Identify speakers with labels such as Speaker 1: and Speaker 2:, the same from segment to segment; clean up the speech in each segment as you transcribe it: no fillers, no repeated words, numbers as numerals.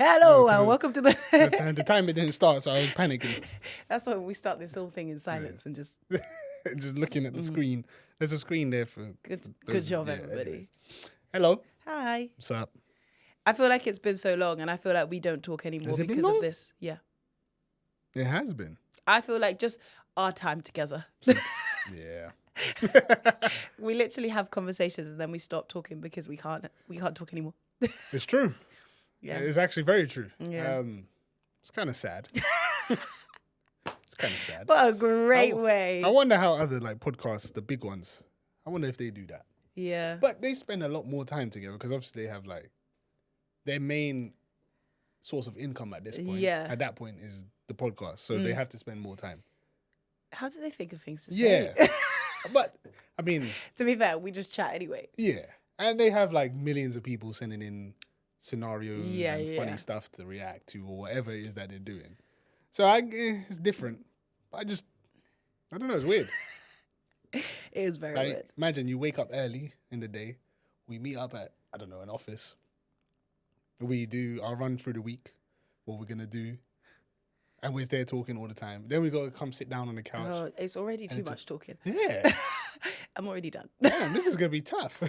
Speaker 1: Hello,
Speaker 2: No, 'cause
Speaker 1: and
Speaker 2: it-
Speaker 1: welcome to the.
Speaker 2: the time it didn't start, so I was panicking.
Speaker 1: That's why we start this whole thing in silence and just
Speaker 2: Just looking at the screen. There's a screen there for
Speaker 1: good
Speaker 2: those-
Speaker 1: job,
Speaker 2: yeah,
Speaker 1: everybody.
Speaker 2: anyways. Hello.
Speaker 1: Hi.
Speaker 2: What's up?
Speaker 1: I feel like it's been so long, and I feel like we don't talk anymore
Speaker 2: Has it been
Speaker 1: because of
Speaker 2: long?
Speaker 1: this. Yeah,
Speaker 2: It has been.
Speaker 1: I feel like just our time together.
Speaker 2: Yeah.
Speaker 1: We literally have conversations and then we stop talking because we can't talk anymore.
Speaker 2: It's true.
Speaker 1: Yeah.
Speaker 2: It's actually very true.
Speaker 1: Yeah.
Speaker 2: It's kind of sad. It's kind of sad.
Speaker 1: What a great way.
Speaker 2: I wonder how other like podcasts, the big ones, I wonder if they do that.
Speaker 1: Yeah.
Speaker 2: But they spend a lot more time together because obviously they have like their main source of income at this point.
Speaker 1: Yeah.
Speaker 2: At that point is the podcast, so they have to spend more time.
Speaker 1: How do they think of things to
Speaker 2: Yeah.
Speaker 1: say?
Speaker 2: But I mean,
Speaker 1: To be fair, we just chat anyway.
Speaker 2: yeah, and they have like millions of people sending in scenarios
Speaker 1: Yeah,
Speaker 2: and
Speaker 1: yeah.
Speaker 2: funny stuff to react to or whatever it is that they're doing. So it's different. I don't know. It's weird.
Speaker 1: It is very
Speaker 2: Like,
Speaker 1: weird.
Speaker 2: imagine you wake up early in the day. We meet up at, I don't know, an office. We do our run through the week, what we're going to do. And we're there talking all the time. Then we got to come sit down on the couch.
Speaker 1: Oh, it's already too
Speaker 2: it's
Speaker 1: much talking.
Speaker 2: Yeah.
Speaker 1: I'm already done.
Speaker 2: Damn, this is going to be tough.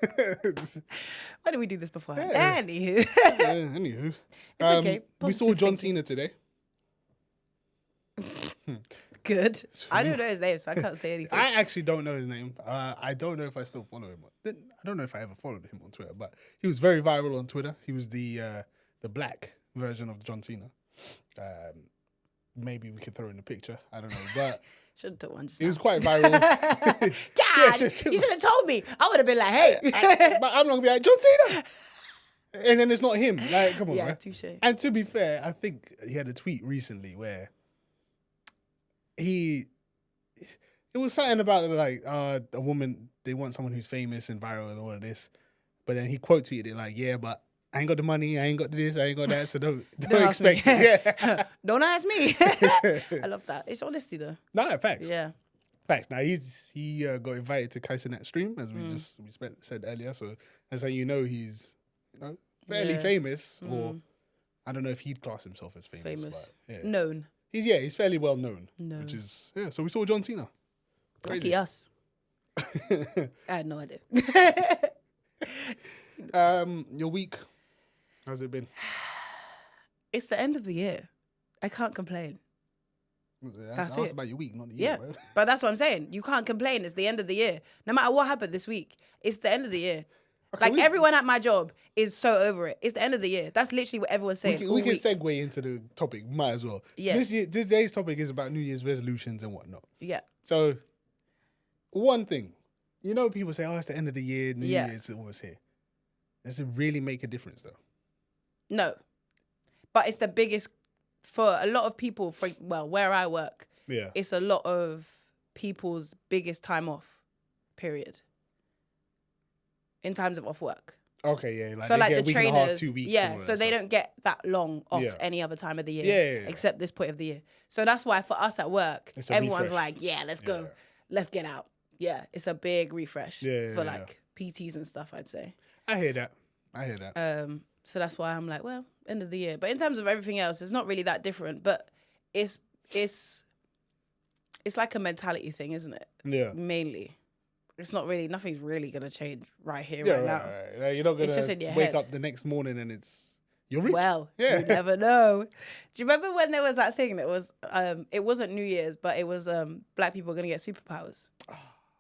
Speaker 1: Why did we do this before?
Speaker 2: Yeah.
Speaker 1: Anywho.
Speaker 2: Anywho.
Speaker 1: It's okay.
Speaker 2: We saw
Speaker 1: Positive
Speaker 2: John
Speaker 1: thinking.
Speaker 2: Cena today.
Speaker 1: Good. I don't know his name, so I can't say anything.
Speaker 2: I actually don't know his name. I don't know if I still follow him. I don't know if I ever followed him on Twitter, but he was very viral on Twitter. He was the black version of John Cena. Maybe we could throw in the picture. I don't know, but
Speaker 1: Should have took one just
Speaker 2: he was
Speaker 1: now.
Speaker 2: quite viral.
Speaker 1: God,
Speaker 2: should've-
Speaker 1: you should have told me. I would have been like, hey.
Speaker 2: But I'm not gonna be like John Cena, and then it's not him. Like, come on,
Speaker 1: Yeah,
Speaker 2: man.
Speaker 1: touche.
Speaker 2: And to be fair, I think he had a tweet recently where it was something about like a woman, they want someone who's famous and viral and all of this, but then he quote tweeted it like, yeah, but I ain't got the money, I ain't got this, I ain't got that, so don't
Speaker 1: ask me.
Speaker 2: expect it. Yeah.
Speaker 1: Don't ask me. I love that. It's honesty though.
Speaker 2: No, facts.
Speaker 1: Yeah.
Speaker 2: Facts. Now he got invited to Kaizenat stream as we said earlier, so that's how you know he's fairly
Speaker 1: Yeah.
Speaker 2: famous, or I don't know if he'd class himself as famous.
Speaker 1: Famous.
Speaker 2: But, yeah.
Speaker 1: Known.
Speaker 2: He's fairly well known.
Speaker 1: Known.
Speaker 2: Which is so we saw John Cena.
Speaker 1: Lucky us. I had no idea.
Speaker 2: Your week, how's it been?
Speaker 1: It's the end of the year. I can't complain.
Speaker 2: I asked
Speaker 1: it.
Speaker 2: about your week, not the
Speaker 1: Yeah.
Speaker 2: year, bro.
Speaker 1: But that's what I'm saying. You can't complain. It's the end of the year. No matter what happened this week, it's the end of the year.
Speaker 2: Okay,
Speaker 1: Like everyone at my job is so over it. It's the end of the year. That's literally what everyone's saying.
Speaker 2: We
Speaker 1: all
Speaker 2: can
Speaker 1: week.
Speaker 2: segue into the topic. Might as well.
Speaker 1: Yeah.
Speaker 2: Today's topic is about New Year's resolutions and whatnot.
Speaker 1: Yeah.
Speaker 2: So, one thing, people say, "Oh, it's the end of the year. New
Speaker 1: Yeah.
Speaker 2: Year's almost here." Does it really make a difference, though?
Speaker 1: No. But it's the biggest for a lot of people. Where I work,
Speaker 2: Yeah.
Speaker 1: it's a lot of people's biggest time off period in times of off work.
Speaker 2: Okay. Yeah.
Speaker 1: So
Speaker 2: they
Speaker 1: like
Speaker 2: get
Speaker 1: the
Speaker 2: a week and a
Speaker 1: trainers,
Speaker 2: half, 2 weeks.
Speaker 1: yeah,
Speaker 2: and all
Speaker 1: so
Speaker 2: that
Speaker 1: they
Speaker 2: stuff.
Speaker 1: don't get that long off
Speaker 2: Yeah.
Speaker 1: any other time of the year,
Speaker 2: Yeah.
Speaker 1: except this point of the year. So that's why for us at work,
Speaker 2: It's a
Speaker 1: everyone's
Speaker 2: refresh.
Speaker 1: like, yeah, let's go,
Speaker 2: Yeah.
Speaker 1: let's get out. Yeah, it's a big refresh
Speaker 2: Yeah,
Speaker 1: for
Speaker 2: yeah,
Speaker 1: like PTs and stuff, I'd say.
Speaker 2: I hear that.
Speaker 1: So that's why I'm like, well, end of the year. But in terms of everything else, it's not really that different. But it's like a mentality thing, isn't it?
Speaker 2: Yeah.
Speaker 1: Mainly. It's not really, nothing's really going to change right here,
Speaker 2: Yeah.
Speaker 1: right now.
Speaker 2: Right. Like, you're not
Speaker 1: It's just in
Speaker 2: gonna
Speaker 1: your
Speaker 2: wake
Speaker 1: head.
Speaker 2: up the next morning and you're rich.
Speaker 1: Well,
Speaker 2: Yeah.
Speaker 1: you never know. Do you remember when there was that thing that was, it wasn't New Year's, but it was black people going to get superpowers?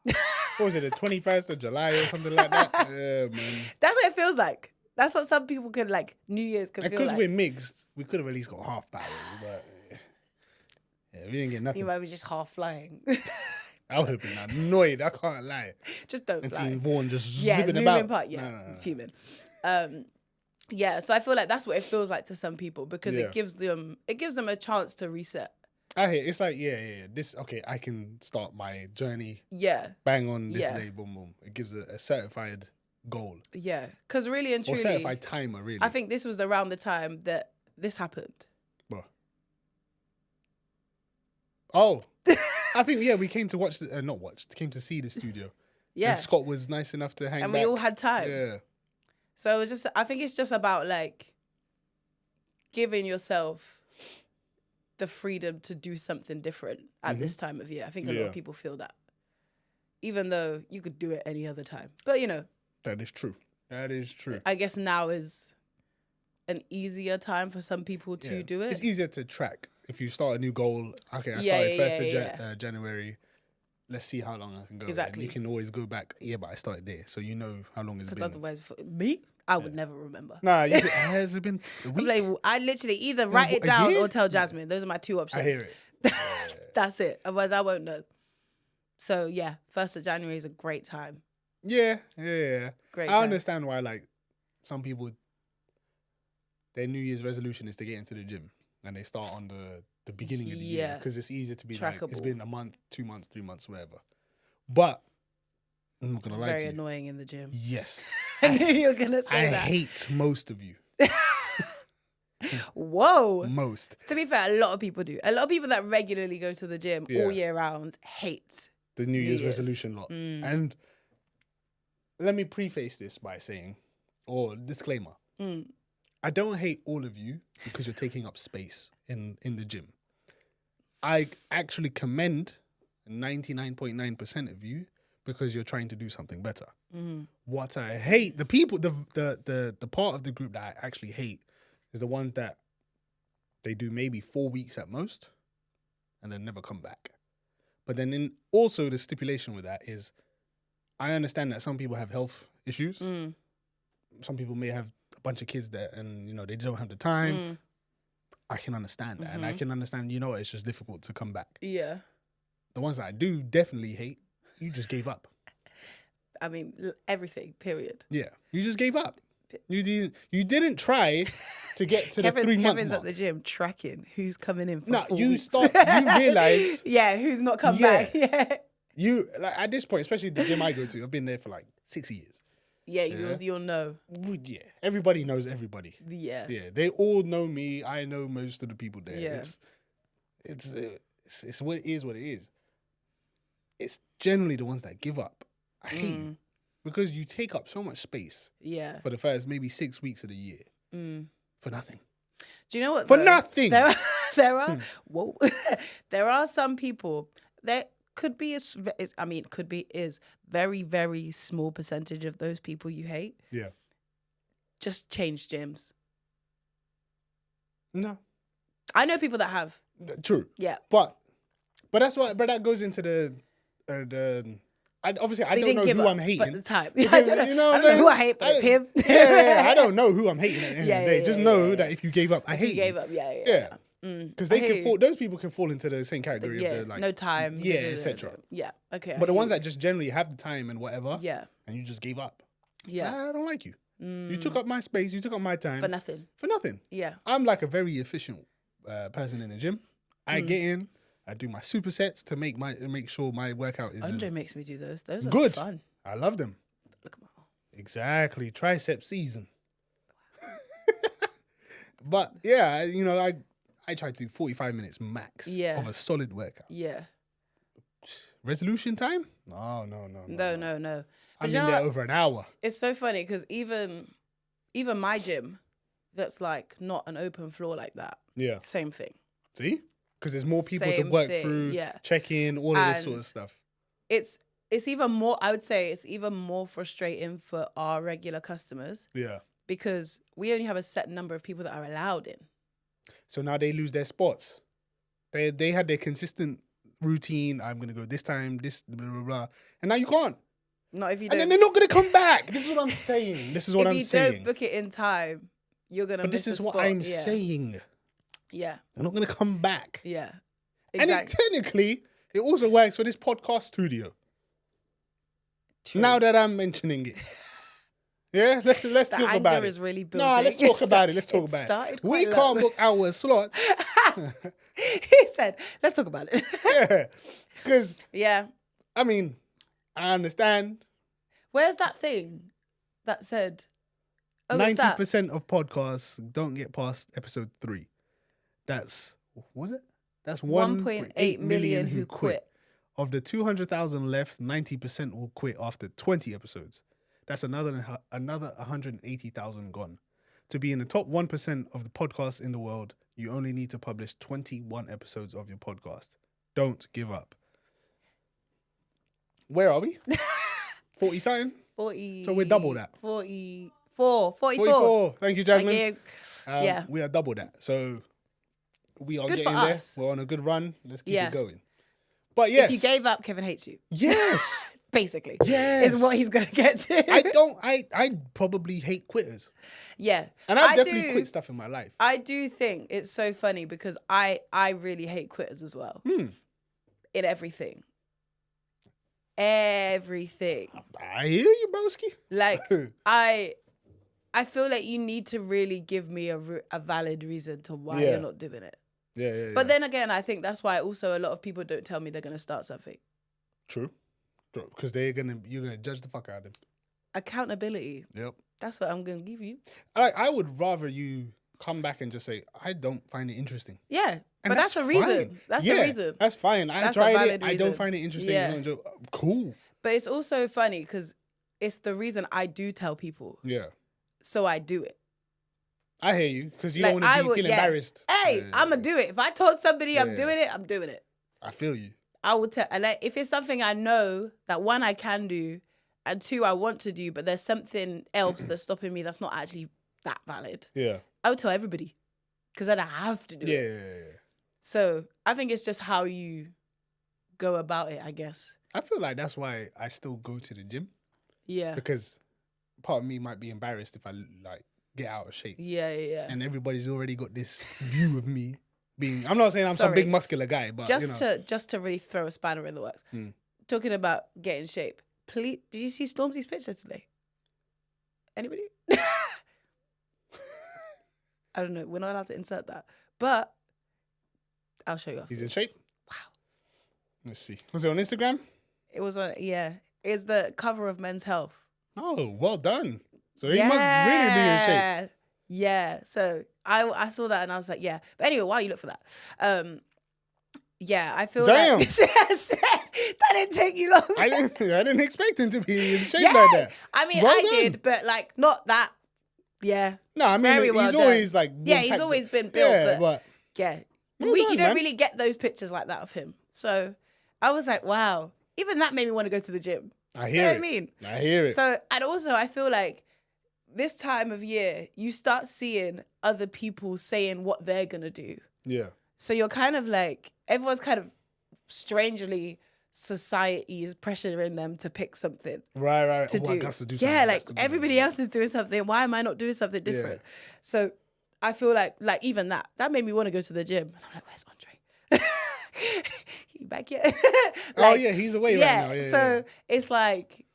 Speaker 2: What was it? The 21st of July or something like that. Yeah, man.
Speaker 1: That's what it feels like. That's what some people could like, New Year's could feel
Speaker 2: Because
Speaker 1: like.
Speaker 2: we're mixed, we could have at least got half powers, but yeah, we didn't get nothing.
Speaker 1: You might be just half flying.
Speaker 2: I would have been annoyed. I can't lie.
Speaker 1: Just don't
Speaker 2: And
Speaker 1: fly.
Speaker 2: seeing Vaughn just
Speaker 1: Yeah,
Speaker 2: zipping
Speaker 1: zooming
Speaker 2: about.
Speaker 1: part. Yeah,
Speaker 2: No.
Speaker 1: fuming. Yeah, so I feel like that's what it feels like to some people because
Speaker 2: Yeah.
Speaker 1: it gives them a chance to reset.
Speaker 2: I hear it's like yeah. This okay. I can start my journey.
Speaker 1: Yeah,
Speaker 2: Bang on this
Speaker 1: Yeah.
Speaker 2: day. Boom boom. It gives a certified goal
Speaker 1: yeah. Because really and
Speaker 2: or
Speaker 1: truly,
Speaker 2: certified timer. Really.
Speaker 1: I think this was around the time that this happened.
Speaker 2: Bro. Oh, I think we came to watch came to see the studio.
Speaker 1: Yeah,
Speaker 2: And Scott was nice enough to hang
Speaker 1: and
Speaker 2: back.
Speaker 1: we all had time.
Speaker 2: Yeah.
Speaker 1: So it was just, I think it's just about like giving yourself the freedom to do something different at this time of year. I think a lot of people feel that. Even though you could do it any other time. But, you know.
Speaker 2: That is true. That is true.
Speaker 1: I guess now is an easier time for some people to do it.
Speaker 2: It's easier to track. If you start a new goal, okay, I started 1st of January. Let's see how long I can go.
Speaker 1: Exactly.
Speaker 2: And you can always go back. Yeah, but I started there. So you know how long it's been.
Speaker 1: Because otherwise, me, I would never remember.
Speaker 2: Nah, has it been a week?
Speaker 1: Like, I literally either write it down or tell Jasmine. Those are my two options.
Speaker 2: I hear it.
Speaker 1: That's it. Otherwise, I won't know. So, yeah, 1st of January is a great time.
Speaker 2: Yeah.
Speaker 1: Great
Speaker 2: I
Speaker 1: time.
Speaker 2: understand why, like, some people, their New Year's resolution is to get into the gym. And they start on the beginning of the year. Because it's easier to be
Speaker 1: trackable.
Speaker 2: Like, it's been a month, 2 months, 3 months, whatever. But, I'm not going to lie to you.
Speaker 1: Very annoying in the gym.
Speaker 2: Yes.
Speaker 1: I knew you were going to say that.
Speaker 2: I hate most of you.
Speaker 1: Whoa.
Speaker 2: Most.
Speaker 1: To be fair, a lot of people do. A lot of people that regularly go to the gym all year round hate
Speaker 2: the New Year's resolution lot. And let me preface this by saying, or disclaimer, I don't hate all of you because you're taking up space in the gym. I actually commend 99.9% of you because you're trying to do something better. What I hate, the people, the part of the group that I actually hate is the ones that they do maybe 4 weeks at most and then never come back. But then also the stipulation with that is I understand that some people have health issues. Some people may have a bunch of kids that, and you know, they don't have the time. I can understand that. And I can understand, you know, it's just difficult to come back.
Speaker 1: Yeah.
Speaker 2: The ones that I do definitely hate, you just gave up.
Speaker 1: I mean, everything, period.
Speaker 2: Yeah. You just gave up. You didn't try to get to the 3 month
Speaker 1: Kevin's
Speaker 2: mark.
Speaker 1: at the gym tracking who's coming in for
Speaker 2: No,
Speaker 1: 4
Speaker 2: you
Speaker 1: weeks.
Speaker 2: realize.
Speaker 1: Yeah, who's not come back. Yeah.
Speaker 2: You, like, at this point, especially the gym I go to, I've been there for like 6 years.
Speaker 1: Yeah, you'll know.
Speaker 2: Yeah. Everybody knows everybody.
Speaker 1: Yeah.
Speaker 2: Yeah. They all know me. I know most of the people there.
Speaker 1: Yeah.
Speaker 2: It's what it is, what it is. It's generally the ones that give up. I hate you. Because you take up so much space for the first maybe 6 weeks of the year for nothing.
Speaker 1: Do you know what?
Speaker 2: For nothing.
Speaker 1: There are whoa. There are some people that could be is very, very small percentage of those people you hate.
Speaker 2: Yeah.
Speaker 1: Just change gyms.
Speaker 2: No.
Speaker 1: I know people that have.
Speaker 2: True.
Speaker 1: Yeah.
Speaker 2: But that's why. But that goes into the. I don't know who I'm hating.
Speaker 1: At the time.
Speaker 2: Because,
Speaker 1: I don't know who I hate, but it's him.
Speaker 2: I don't know who I'm hating at the end of the day. Just know that if you gave up, I hate you.
Speaker 1: Gave up, yeah.
Speaker 2: Because they can fall. Those people can fall into the same category of the like
Speaker 1: no time.
Speaker 2: Yeah, etc.
Speaker 1: Yeah. Okay.
Speaker 2: But the ones that just generally have the time and whatever.
Speaker 1: Yeah.
Speaker 2: And you just gave up.
Speaker 1: Yeah.
Speaker 2: I don't like you. You took up my space. You took up my time
Speaker 1: for nothing.
Speaker 2: For nothing.
Speaker 1: Yeah.
Speaker 2: I'm like a very efficient person in the gym. I get in. I do my supersets to make sure my workout is
Speaker 1: Andre makes me do those. Those are
Speaker 2: good.
Speaker 1: Fun.
Speaker 2: I love them.
Speaker 1: Look at my arm.
Speaker 2: Exactly. Tricep season. But yeah, you know, I try to do 45 minutes max of a solid workout.
Speaker 1: Yeah.
Speaker 2: Resolution time? No.
Speaker 1: But
Speaker 2: I'm in there over an hour.
Speaker 1: It's so funny because even my gym, that's like not an open floor like that.
Speaker 2: Yeah.
Speaker 1: Same thing.
Speaker 2: See? Because there's more people
Speaker 1: Same
Speaker 2: to work
Speaker 1: thing,
Speaker 2: through,
Speaker 1: yeah.
Speaker 2: check in, all of this sort of stuff.
Speaker 1: It's even more, I would say it's even more frustrating for our regular customers.
Speaker 2: Yeah.
Speaker 1: Because we only have a set number of people that are allowed in.
Speaker 2: So now they lose their spots. They had their consistent routine. I'm going to go this time, this, blah, blah, blah. And now you can't.
Speaker 1: Not if you don't.
Speaker 2: And then they're not going to come back. This is what I'm saying.
Speaker 1: If you don't book it in time, you're going to miss a spot.
Speaker 2: But this is what I'm saying.
Speaker 1: Yeah.
Speaker 2: They're not going to come back.
Speaker 1: Yeah.
Speaker 2: Exactly. And technically, it also works for this podcast studio. True. Now that I'm mentioning it. Yeah, let's talk about it.
Speaker 1: Is really building.
Speaker 2: No, let's talk about it. Let's talk about it. We can't book our slots.
Speaker 1: He said, let's talk about it.
Speaker 2: Yeah. Because,
Speaker 1: yeah.
Speaker 2: I mean, I understand.
Speaker 1: Where's that thing that said
Speaker 2: 90% of podcasts don't get past episode 3. That's 1.8 million who quit. Of the 200,000 left, 90% will quit after 20 episodes. That's another 180,000 gone. To be in the top 1% of the podcasts in the world, you only need to publish 21 episodes of your podcast. Don't give up. Where are we? 40 something?
Speaker 1: 40.
Speaker 2: So we're double that.
Speaker 1: 44.
Speaker 2: Thank you, Jasmine.
Speaker 1: Thank you. Yeah.
Speaker 2: We are double that. So we are
Speaker 1: Good
Speaker 2: getting
Speaker 1: for
Speaker 2: there.
Speaker 1: us.
Speaker 2: We're on a good run. Let's keep
Speaker 1: Yeah.
Speaker 2: it going. But yes.
Speaker 1: If you gave up, Kevin hates you.
Speaker 2: Yes.
Speaker 1: Basically.
Speaker 2: Yes.
Speaker 1: Is what he's going to get to.
Speaker 2: I probably hate quitters.
Speaker 1: Yeah.
Speaker 2: And I definitely quit stuff in my life.
Speaker 1: I do think it's so funny because I really hate quitters as well. In everything. Everything.
Speaker 2: I hear you, broski.
Speaker 1: Like, I feel like you need to really give me a valid reason to why you're not doing it.
Speaker 2: Yeah.
Speaker 1: But then again, I think that's why also a lot of people don't tell me they're going to start something.
Speaker 2: True. Because you're gonna judge the fuck out of them.
Speaker 1: Accountability.
Speaker 2: Yep.
Speaker 1: That's what I'm gonna give you.
Speaker 2: I would rather you come back and just say, I don't find it interesting.
Speaker 1: Yeah.
Speaker 2: And
Speaker 1: but that's a reason.
Speaker 2: fine.
Speaker 1: That's a reason.
Speaker 2: That's fine. I
Speaker 1: That's
Speaker 2: tried
Speaker 1: a valid
Speaker 2: it. I
Speaker 1: reason.
Speaker 2: don't find it interesting.
Speaker 1: Yeah.
Speaker 2: You don't enjoy. Cool.
Speaker 1: But it's also funny because it's the reason I do tell people.
Speaker 2: Yeah.
Speaker 1: So I do it.
Speaker 2: I hear you because you
Speaker 1: Like,
Speaker 2: don't want to feel embarrassed.
Speaker 1: Hey, I'm gonna do it. If I told somebody I'm
Speaker 2: Yeah.
Speaker 1: doing it, I'm doing it.
Speaker 2: I feel you.
Speaker 1: I will tell. And if it's something I know that one I can do, and two I want to do, but there's something else that's stopping me that's not actually that valid.
Speaker 2: Yeah.
Speaker 1: I would tell everybody because then I have to do it.
Speaker 2: Yeah.
Speaker 1: So I think it's just how you go about it, I guess.
Speaker 2: I feel like that's why I still go to the gym
Speaker 1: Yeah.
Speaker 2: because part of me might be embarrassed if I like get out of shape.
Speaker 1: Yeah.
Speaker 2: And everybody's already got this view of me being. I'm not saying I'm some
Speaker 1: Sorry.
Speaker 2: big muscular guy, but
Speaker 1: just to really throw a spanner in the works. Talking about getting shape. Please, did you see Stormzy's picture today? Anybody? I don't know. We're not allowed to insert that, but I'll show you.
Speaker 2: He's in shape.
Speaker 1: Wow.
Speaker 2: Let's see. Was it on Instagram?
Speaker 1: It was It's the cover of Men's Health.
Speaker 2: Oh, well done. So he must really be in shape.
Speaker 1: Yeah. So I saw that and I was like, yeah. But anyway, while you look for that, yeah, I feel
Speaker 2: Damn.
Speaker 1: like that didn't take you long.
Speaker 2: I didn't expect him to be in shape like that.
Speaker 1: I mean,
Speaker 2: Well
Speaker 1: I
Speaker 2: done.
Speaker 1: did, but like not that. Yeah.
Speaker 2: No, I mean
Speaker 1: Very well
Speaker 2: he's
Speaker 1: done.
Speaker 2: always like
Speaker 1: He's always been built.
Speaker 2: Yeah,
Speaker 1: but yeah,
Speaker 2: Well
Speaker 1: you
Speaker 2: done,
Speaker 1: don't
Speaker 2: man.
Speaker 1: really get those pictures like that of him. So I was like, wow. Even that made me want to go to the gym.
Speaker 2: I
Speaker 1: You
Speaker 2: hear
Speaker 1: know
Speaker 2: it.
Speaker 1: what I mean?
Speaker 2: I hear it.
Speaker 1: So, and also I feel like this time of year, you start seeing other people saying what they're going to do.
Speaker 2: Yeah.
Speaker 1: So you're kind of like, everyone's kind of strangely, society is pressuring them to pick something
Speaker 2: Right.
Speaker 1: to
Speaker 2: I
Speaker 1: do.
Speaker 2: got to do
Speaker 1: Yeah,
Speaker 2: something.
Speaker 1: like everybody else is doing something. Why am I not doing something different? So I feel like even that made me want to go to the gym. And I'm like, where's Andre? He back yet?
Speaker 2: Oh yeah, he's away right now. Yeah,
Speaker 1: so it's like,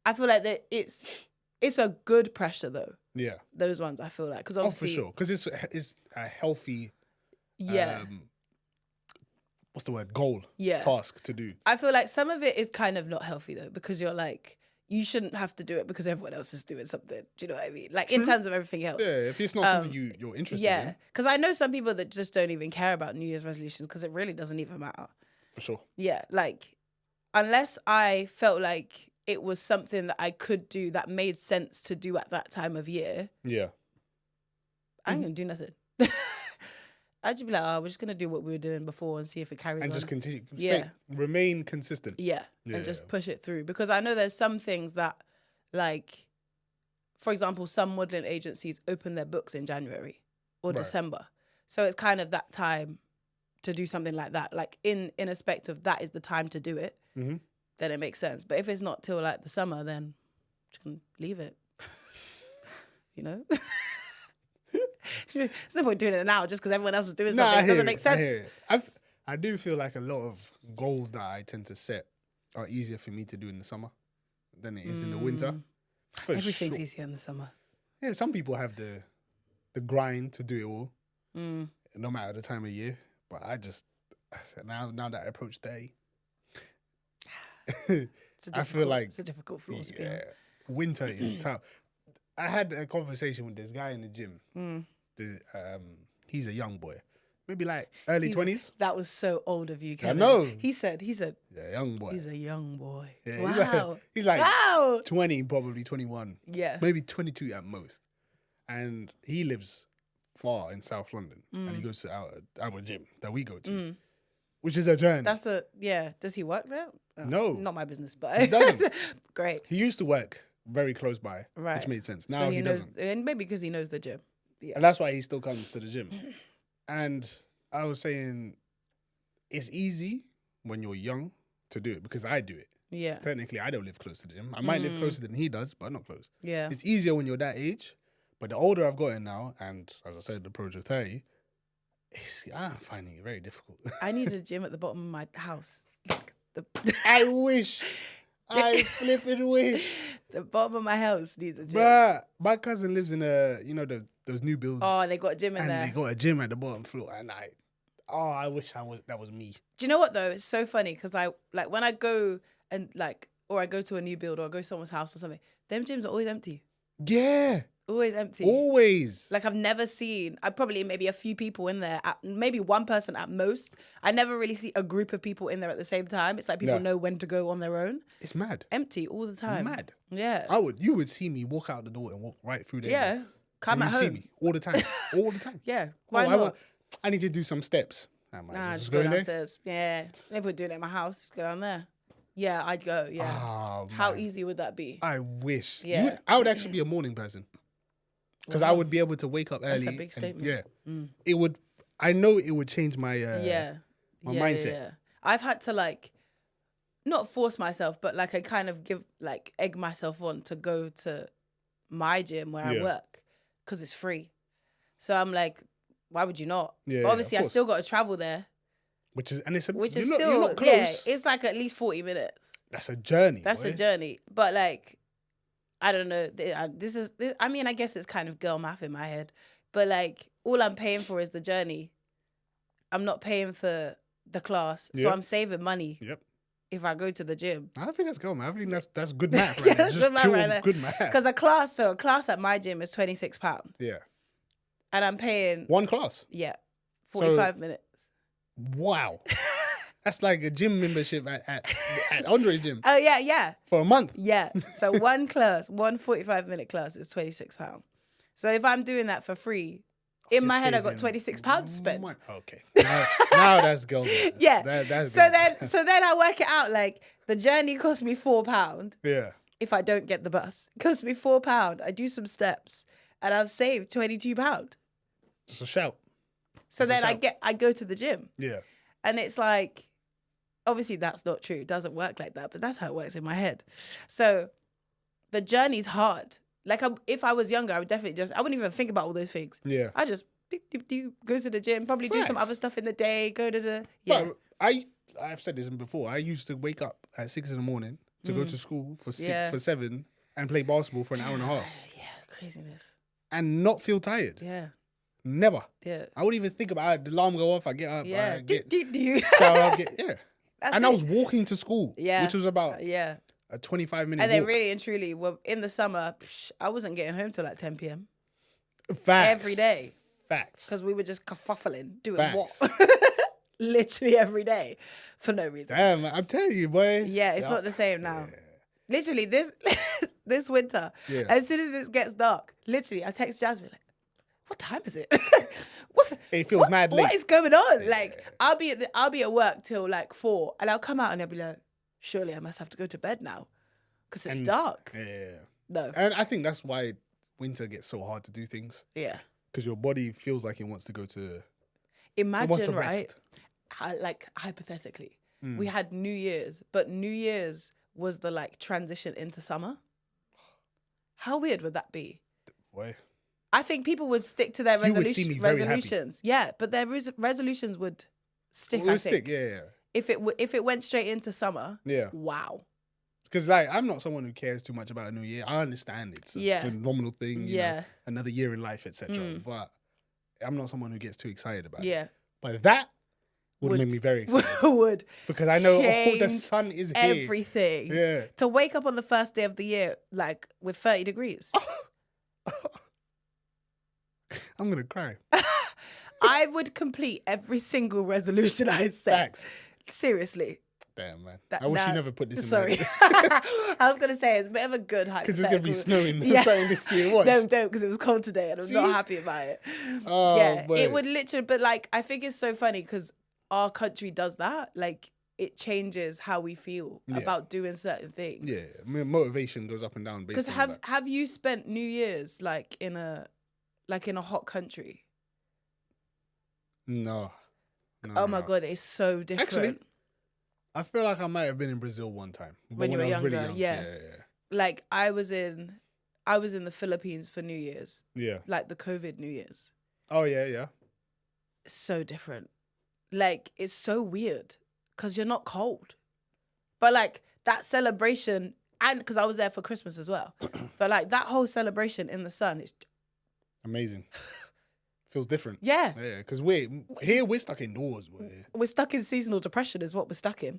Speaker 1: I feel like that it's a good pressure though.
Speaker 2: yeah.
Speaker 1: Those ones I feel like because
Speaker 2: Oh, for
Speaker 1: obviously
Speaker 2: sure. Because it's a healthy
Speaker 1: yeah.
Speaker 2: What's the word? Goal.
Speaker 1: Yeah.
Speaker 2: Task to do.
Speaker 1: I feel like some of it is kind of not healthy though, because you're like, you shouldn't have to do it because everyone else is doing something. Do you know what I mean? Like in terms of everything else.
Speaker 2: Yeah, if it's not something you're interested
Speaker 1: Yeah.
Speaker 2: in.
Speaker 1: Because I know some people that just don't even care about New Year's resolutions because it really doesn't even matter.
Speaker 2: For sure.
Speaker 1: Yeah. Like, unless I felt like it was something that I could do that made sense to do at that time of year,
Speaker 2: Yeah.
Speaker 1: I ain't going to do nothing. I'd just be like, we're just going to do what we were doing before and see if it carries on.
Speaker 2: And just continue.
Speaker 1: Yeah.
Speaker 2: Remain consistent.
Speaker 1: Yeah, and just push it through. Because I know there's some things that, like, for example, some modelling agencies open their books in January or December. So it's kind of that time to do something like that. Like, in aspect of that is the time to do it, then it makes sense. But if it's not till, like, the summer, then just can leave it. You know? There's no point doing it now just because everyone else is doing something. It doesn't make sense.
Speaker 2: I do feel like a lot of goals that I tend to set are easier for me to do in the summer than it is in the winter. For
Speaker 1: Everything's
Speaker 2: sure.
Speaker 1: easier in the summer.
Speaker 2: Yeah, some people have the grind to do it all, no matter the time of year. But I just now that I approach 30, I feel like
Speaker 1: it's a difficult floor to be on.
Speaker 2: winter is tough. I had a conversation with this guy in the gym. He's a young boy, maybe like early 20s.
Speaker 1: That was so old of you, Kevin.
Speaker 2: I know.
Speaker 1: He said,
Speaker 2: Yeah, young boy.
Speaker 1: he's a young boy.
Speaker 2: Yeah,
Speaker 1: Wow.
Speaker 2: he's like
Speaker 1: Wow.
Speaker 2: 20, probably 21.
Speaker 1: Yeah.
Speaker 2: Maybe 22 at most. and he lives far in South London, and he goes to our gym that we go to, which is a journey.
Speaker 1: Does he work there? Oh,
Speaker 2: No.
Speaker 1: Not my business, but
Speaker 2: He doesn't.
Speaker 1: Great.
Speaker 2: He used to work very close by,
Speaker 1: Right.
Speaker 2: which made sense.
Speaker 1: So
Speaker 2: Now he
Speaker 1: knows,
Speaker 2: doesn't.
Speaker 1: and maybe because he knows the gym. Yeah.
Speaker 2: And that's why he still comes to the gym. And I was saying, it's easy when you're young to do it because I do it.
Speaker 1: Yeah.
Speaker 2: Technically, I don't live close to the gym. I might live closer than he does, but not close.
Speaker 1: Yeah.
Speaker 2: It's easier when you're that age. But the older I've gotten now, and as I said, the approach of 30, I'm finding it very difficult.
Speaker 1: I need a gym at the bottom of my house.
Speaker 2: I wish. I flipping wish.
Speaker 1: The bottom of my house needs a gym.
Speaker 2: Bruh, my cousin lives in those new builds.
Speaker 1: Oh, they got a gym in
Speaker 2: and
Speaker 1: there.
Speaker 2: they got a gym at the bottom floor. And I wish that was me.
Speaker 1: Do you know what though? It's so funny because when I go and or I go to a new build or I go to someone's house or something, them gyms are always empty.
Speaker 2: Yeah.
Speaker 1: Always empty.
Speaker 2: Always.
Speaker 1: Like I've never seen, maybe a few people in there, maybe one person at most. I never really see a group of people in there at the same time. It's like people know when to go on their own.
Speaker 2: It's mad.
Speaker 1: Empty all the time.
Speaker 2: Mad.
Speaker 1: Yeah.
Speaker 2: You would see me walk out the door and walk right through there.
Speaker 1: Yeah. Come at
Speaker 2: you'd see
Speaker 1: home.
Speaker 2: me all the time. All the time.
Speaker 1: Yeah. Why
Speaker 2: I
Speaker 1: not?
Speaker 2: I need to do some steps.
Speaker 1: Just go downstairs. Yeah. Maybe doing it at my house. Just go down there. Yeah, I'd go. Yeah.
Speaker 2: Oh,
Speaker 1: How easy would that be?
Speaker 2: I wish.
Speaker 1: Yeah.
Speaker 2: I would actually be a morning person. Because I would be able to wake up early.
Speaker 1: That's a big statement.
Speaker 2: It would. I know it would change my my mindset.
Speaker 1: Yeah. I've had to not force myself, but I kind of egg myself on to go to my gym where I work because it's free. So I'm like, why would you not?
Speaker 2: Yeah,
Speaker 1: but obviously, I
Speaker 2: course.
Speaker 1: still got to travel there.
Speaker 2: Which is
Speaker 1: Still
Speaker 2: you're not close.
Speaker 1: It's at least 40 minutes.
Speaker 2: That's a journey.
Speaker 1: That's
Speaker 2: boy.
Speaker 1: a journey. But I don't know. I mean, I guess it's kind of girl math in my head. But all I'm paying for is the journey. I'm not paying for the class. So I'm saving money.
Speaker 2: Yep.
Speaker 1: If I go to the gym.
Speaker 2: I think that's girl math. I think that's good math right there. Just
Speaker 1: good math right there.
Speaker 2: Good math.
Speaker 1: Because a class at my gym is £26.
Speaker 2: Yeah.
Speaker 1: And I'm paying.
Speaker 2: One class?
Speaker 1: Yeah. 45 minutes.
Speaker 2: Wow. That's like a gym membership at Andre's gym.
Speaker 1: Oh, yeah.
Speaker 2: For a month.
Speaker 1: Yeah. So one 45-minute class is £26. So if I'm doing that for free, in my head I got £26 to spend.
Speaker 2: Okay. Now that's girl math.
Speaker 1: Yeah.
Speaker 2: That's
Speaker 1: so then I work it out the journey cost me £4.
Speaker 2: Yeah.
Speaker 1: If I don't get the bus. It costs me £4. I do some steps and I've saved £22.
Speaker 2: Just a shout.
Speaker 1: So then I go to the gym.
Speaker 2: Yeah.
Speaker 1: And it's obviously that's not true. It doesn't work like that, but that's how it works in my head. So the journey's hard. If I was younger, I would definitely I wouldn't even think about all those things.
Speaker 2: Yeah.
Speaker 1: I just go to the gym, probably do some other stuff in the day, go to the
Speaker 2: But I've said this before. I used to wake up at 6 a.m. to go to school for 7 and play basketball for an hour and a half.
Speaker 1: Yeah, craziness.
Speaker 2: And not feel tired.
Speaker 1: Yeah.
Speaker 2: Never.
Speaker 1: Yeah.
Speaker 2: I wouldn't even think about it. The alarm go off, I get up,
Speaker 1: yeah.
Speaker 2: I get
Speaker 1: Do
Speaker 2: shower,
Speaker 1: That's
Speaker 2: and
Speaker 1: it.
Speaker 2: I was walking to school.
Speaker 1: Yeah.
Speaker 2: Which was about
Speaker 1: a
Speaker 2: 25-minute
Speaker 1: And then
Speaker 2: walk.
Speaker 1: really and truly, in the summer, I wasn't getting home till 10 p.m.
Speaker 2: Facts.
Speaker 1: Every day.
Speaker 2: Facts.
Speaker 1: Because we were just kerfuffling, doing
Speaker 2: Facts.
Speaker 1: what? Literally every day for no reason.
Speaker 2: Damn, I'm telling you, boy.
Speaker 1: Yeah, it's not the same now.
Speaker 2: Yeah.
Speaker 1: Literally, this winter, as soon as it gets dark, literally, I text Jasmine what time is it?
Speaker 2: It feels mad late.
Speaker 1: What is going on? I'll be at work till 4, and I'll come out and I'll be like, surely I must have to go to bed now, because it's dark.
Speaker 2: Yeah.
Speaker 1: No.
Speaker 2: And I think that's why winter gets so hard to do things.
Speaker 1: Yeah.
Speaker 2: Because your body feels like it wants to go to.
Speaker 1: Imagine, right? Hypothetically, we had New Year's, but New Year's was the transition into summer. How weird would that be?
Speaker 2: Boy.
Speaker 1: I think people would stick to their
Speaker 2: You would see me very happy.
Speaker 1: resolutions. Yeah, but their resolutions would stick.
Speaker 2: It would
Speaker 1: I think.
Speaker 2: stick, yeah.
Speaker 1: If it went straight into summer.
Speaker 2: Yeah.
Speaker 1: Wow.
Speaker 2: Because I'm not someone who cares too much about a new year. I understand it's a phenomenal thing. You know, another year in life, etc. But I'm not someone who gets too excited about it.
Speaker 1: Yeah.
Speaker 2: But that would make me very excited.
Speaker 1: Would.
Speaker 2: Because I know the sun is here.
Speaker 1: Everything.
Speaker 2: Yeah.
Speaker 1: To wake up on the first day of the year, with 30 degrees.
Speaker 2: I'm going to cry.
Speaker 1: I would complete every single resolution I set.
Speaker 2: Facts.
Speaker 1: Seriously.
Speaker 2: Damn, man.
Speaker 1: That-
Speaker 2: I wish you
Speaker 1: that-
Speaker 2: never put this in
Speaker 1: Sorry.
Speaker 2: there.
Speaker 1: I was going to say, it's a bit of a good
Speaker 2: Because
Speaker 1: hypothetical.
Speaker 2: it's going to be snowing
Speaker 1: Yeah.
Speaker 2: starting this year. Watch.
Speaker 1: No, don't, because it was cold today and I'm not
Speaker 2: See?
Speaker 1: happy about it.
Speaker 2: Oh,
Speaker 1: Yeah,
Speaker 2: boy.
Speaker 1: it would literally, but like, I think it's so funny because our country does that. Like, it changes how we feel
Speaker 2: Yeah.
Speaker 1: about doing certain things.
Speaker 2: Yeah, motivation goes up and down based
Speaker 1: Because
Speaker 2: on that.
Speaker 1: have you spent New Year's like in a hot country?
Speaker 2: No. No,
Speaker 1: Oh my
Speaker 2: no.
Speaker 1: God, it's so different.
Speaker 2: Actually, I feel like I might have been in Brazil one time. But
Speaker 1: When you were
Speaker 2: I was really
Speaker 1: younger,
Speaker 2: young.
Speaker 1: yeah.
Speaker 2: Yeah.
Speaker 1: Like I was in the Philippines for New Year's,
Speaker 2: Yeah.
Speaker 1: like the COVID New Year's.
Speaker 2: Oh, yeah, yeah.
Speaker 1: So different. Like it's so weird because you're not cold, but like that celebration, and because I was there for Christmas as well, but like that whole celebration in the sun, it's
Speaker 2: Amazing. Feels different.
Speaker 1: yeah.
Speaker 2: Yeah, because we're stuck indoors.
Speaker 1: We're stuck in seasonal depression is what we're stuck in.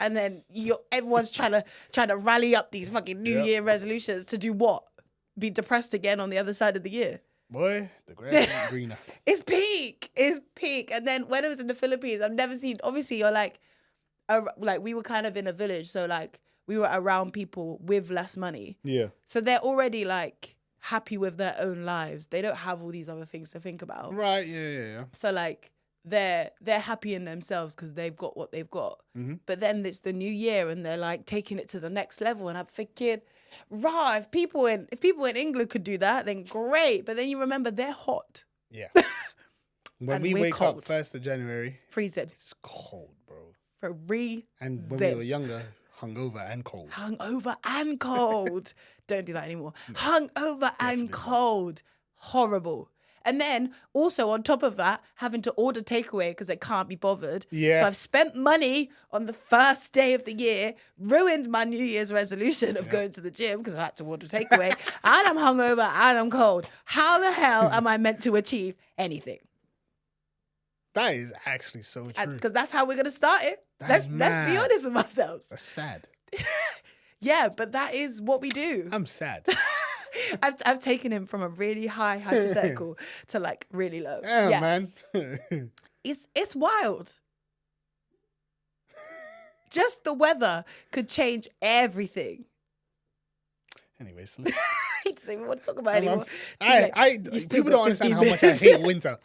Speaker 1: And then everyone's trying to rally up these fucking New
Speaker 2: Yep.
Speaker 1: Year resolutions to do what? Be depressed again on the other side of the year.
Speaker 2: Boy, the grass is greener.
Speaker 1: It's peak. It's peak. And then when I was in the Philippines, I've never seen, obviously you're like we were kind of in a village. So like we were around people with less money.
Speaker 2: Yeah.
Speaker 1: So they're already like happy with their own lives. They don't have all these other things to think about.
Speaker 2: Right, yeah.
Speaker 1: So like they're happy in themselves because they've got what they've got.
Speaker 2: Mhm.
Speaker 1: But then it's the new year and they're like taking it to the next level. And I'm thinking, rah, if people in England could do that, then great. But then you remember they're hot,
Speaker 2: Yeah. When
Speaker 1: And
Speaker 2: we
Speaker 1: we're
Speaker 2: wake
Speaker 1: cold.
Speaker 2: up 1st of January,
Speaker 1: freezing,
Speaker 2: it's cold, bro.
Speaker 1: freezing,
Speaker 2: And when we were younger, hungover and cold.
Speaker 1: hungover and cold. Don't do that anymore. Hungover
Speaker 2: Definitely
Speaker 1: and
Speaker 2: not.
Speaker 1: cold, horrible. And then also on top of that, having to order takeaway because I can't be bothered.
Speaker 2: Yeah.
Speaker 1: So I've spent money on the first day of the year, ruined my New Year's resolution of going to the gym because I had to order takeaway, and I'm hungover and I'm cold. How the hell am I meant to achieve anything?
Speaker 2: That is actually so true.
Speaker 1: Because that's how we're gonna start it.
Speaker 2: That
Speaker 1: Let's
Speaker 2: is
Speaker 1: be
Speaker 2: mad.
Speaker 1: honest with ourselves.
Speaker 2: That's sad.
Speaker 1: Yeah, but that is what we do.
Speaker 2: I'm sad.
Speaker 1: I've taken him from a really high hypothetical to like really low.
Speaker 2: Yeah, man.
Speaker 1: It's wild. Just the weather could change everything.
Speaker 2: Anyway, so let's,
Speaker 1: I don't even want to talk about it anymore. You still
Speaker 2: people
Speaker 1: got
Speaker 2: don't understand
Speaker 1: 15
Speaker 2: how much I
Speaker 1: minutes.
Speaker 2: hate winter.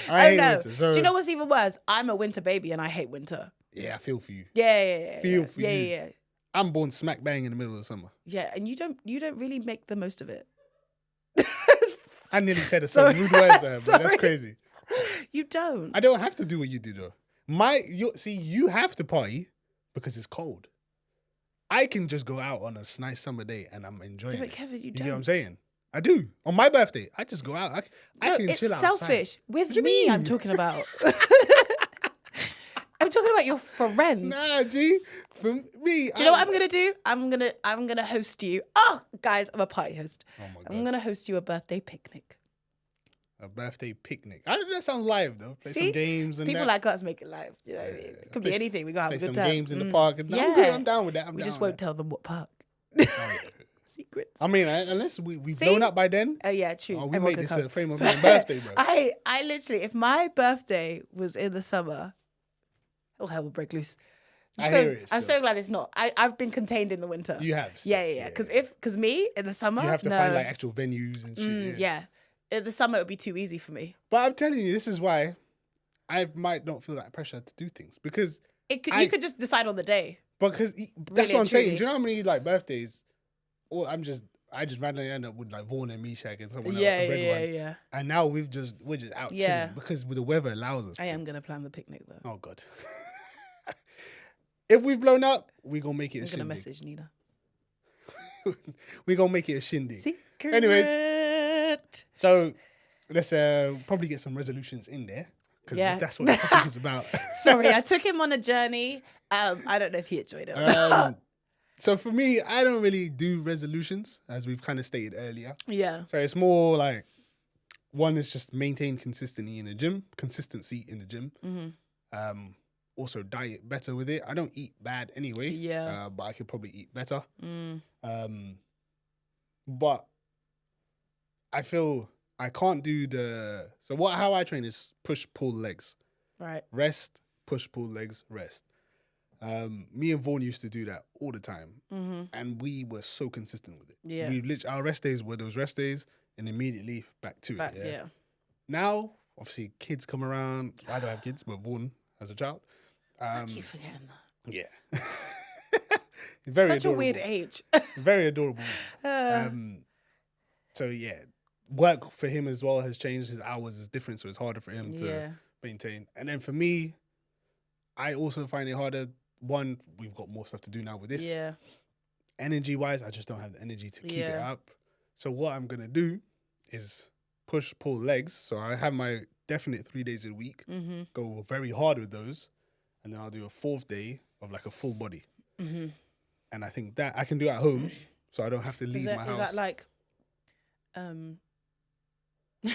Speaker 2: I hate
Speaker 1: know.
Speaker 2: winter. So,
Speaker 1: Do you know what's even worse? I'm a winter baby and I hate winter.
Speaker 2: yeah, I feel for you.
Speaker 1: Yeah.
Speaker 2: Feel for you.
Speaker 1: Yeah.
Speaker 2: I'm born smack bang in the middle of summer.
Speaker 1: Yeah, and you don't really make the most of it.
Speaker 2: I nearly said some
Speaker 1: Sorry.
Speaker 2: rude words there, but that's
Speaker 1: Sorry.
Speaker 2: crazy.
Speaker 1: You don't.
Speaker 2: I don't have to do what you do though. You have to party because it's cold. I can just go out on a nice summer day and I'm enjoying
Speaker 1: Yeah, but
Speaker 2: it.
Speaker 1: Kevin, you
Speaker 2: You
Speaker 1: don't.
Speaker 2: know what I'm saying? I do. On my birthday, I just go out. I
Speaker 1: No,
Speaker 2: can
Speaker 1: it's
Speaker 2: chill outside.
Speaker 1: selfish. With
Speaker 2: What do you
Speaker 1: me, I'm
Speaker 2: mean?
Speaker 1: talking about. I'm talking about your friends.
Speaker 2: Nah, G. For me,
Speaker 1: Do you know what I'm gonna do? I'm gonna host you. Oh, guys, I'm a party host.
Speaker 2: Oh my God.
Speaker 1: I'm gonna host you a birthday picnic.
Speaker 2: A birthday picnic. That sounds live though. Play
Speaker 1: See?
Speaker 2: some games and
Speaker 1: People
Speaker 2: that.
Speaker 1: like us make it live. You know what I mean? It could be
Speaker 2: Play-
Speaker 1: anything. We gotta have
Speaker 2: Play
Speaker 1: a good
Speaker 2: some
Speaker 1: time.
Speaker 2: games in the park. And I'm good. I'm down with that.
Speaker 1: We
Speaker 2: down
Speaker 1: just
Speaker 2: with
Speaker 1: won't tell them what park.
Speaker 2: that. Oh, yeah.
Speaker 1: Secrets.
Speaker 2: I mean, unless we've
Speaker 1: See?
Speaker 2: blown up by then.
Speaker 1: Oh yeah, true.
Speaker 2: Oh, we
Speaker 1: Everyone
Speaker 2: make
Speaker 1: can
Speaker 2: this
Speaker 1: come.
Speaker 2: a frame of my birthday, bro.
Speaker 1: I literally, if my birthday was in the summer, all hell will break loose.
Speaker 2: I hear it
Speaker 1: I'm
Speaker 2: still.
Speaker 1: so glad it's not. I've been contained in the winter.
Speaker 2: You have.
Speaker 1: Yeah. Because me in the summer,
Speaker 2: You have to
Speaker 1: no.
Speaker 2: find like actual venues and shit.
Speaker 1: yeah. In the summer, it would be too easy for me.
Speaker 2: But I'm telling you, this is why I might not feel that pressure to do things because
Speaker 1: You could just decide on the day.
Speaker 2: that's
Speaker 1: Really
Speaker 2: what I'm
Speaker 1: and
Speaker 2: saying.
Speaker 1: truly.
Speaker 2: Do you know how many like birthdays? Or I just randomly end up with like Vaughn and Meshach and someone else.
Speaker 1: Yeah,
Speaker 2: a red one.
Speaker 1: yeah.
Speaker 2: And now we're just out
Speaker 1: Yeah.
Speaker 2: chilling because the weather allows us.
Speaker 1: I
Speaker 2: to.
Speaker 1: am gonna plan the picnic though.
Speaker 2: Oh God. If we've blown up, we're gonna make it a
Speaker 1: I'm gonna
Speaker 2: shindig.
Speaker 1: message Nina.
Speaker 2: We're gonna make it a shindig.
Speaker 1: Secret.
Speaker 2: Anyways. So let's probably get some resolutions in there. Because
Speaker 1: Yeah.
Speaker 2: that's what the topic is about.
Speaker 1: Sorry, I took him on a journey. I don't know if he enjoyed it. Or not.
Speaker 2: So for me, I don't really do resolutions, as we've kind of stated earlier.
Speaker 1: Yeah.
Speaker 2: So it's more like one is just maintain consistency in the gym.
Speaker 1: Mm-hmm.
Speaker 2: Also diet better with it. I don't eat bad anyway.
Speaker 1: Yeah.
Speaker 2: But I could probably eat better.
Speaker 1: Mm.
Speaker 2: But I feel I can't do how I train is push, pull, legs.
Speaker 1: Right.
Speaker 2: Rest, push, pull, legs, rest. Me and Vaughn used to do that all the time, and we were so consistent with it.
Speaker 1: Yeah.
Speaker 2: Our rest days were those rest days, and immediately back to it. Yeah.
Speaker 1: Yeah.
Speaker 2: Now, obviously, kids come around. I don't have kids, but Vaughn has a child.
Speaker 1: I keep forgetting that.
Speaker 2: Yeah. Very
Speaker 1: Such
Speaker 2: adorable.
Speaker 1: a weird age.
Speaker 2: Very adorable. So yeah, work for him as well has changed. His hours is different, so it's harder for him to maintain. And then for me, I also find it harder. One, we've got more stuff to do now with this.
Speaker 1: Yeah.
Speaker 2: Energy wise, I just don't have the energy to keep it
Speaker 1: Yeah.
Speaker 2: up. So what I'm gonna do is push, pull legs. So I have my definite 3 days a week. Go very hard with those, and then I'll do a fourth day of like a full body. And I think that I can do at home, so I don't have to leave my house.
Speaker 1: Is that like, do you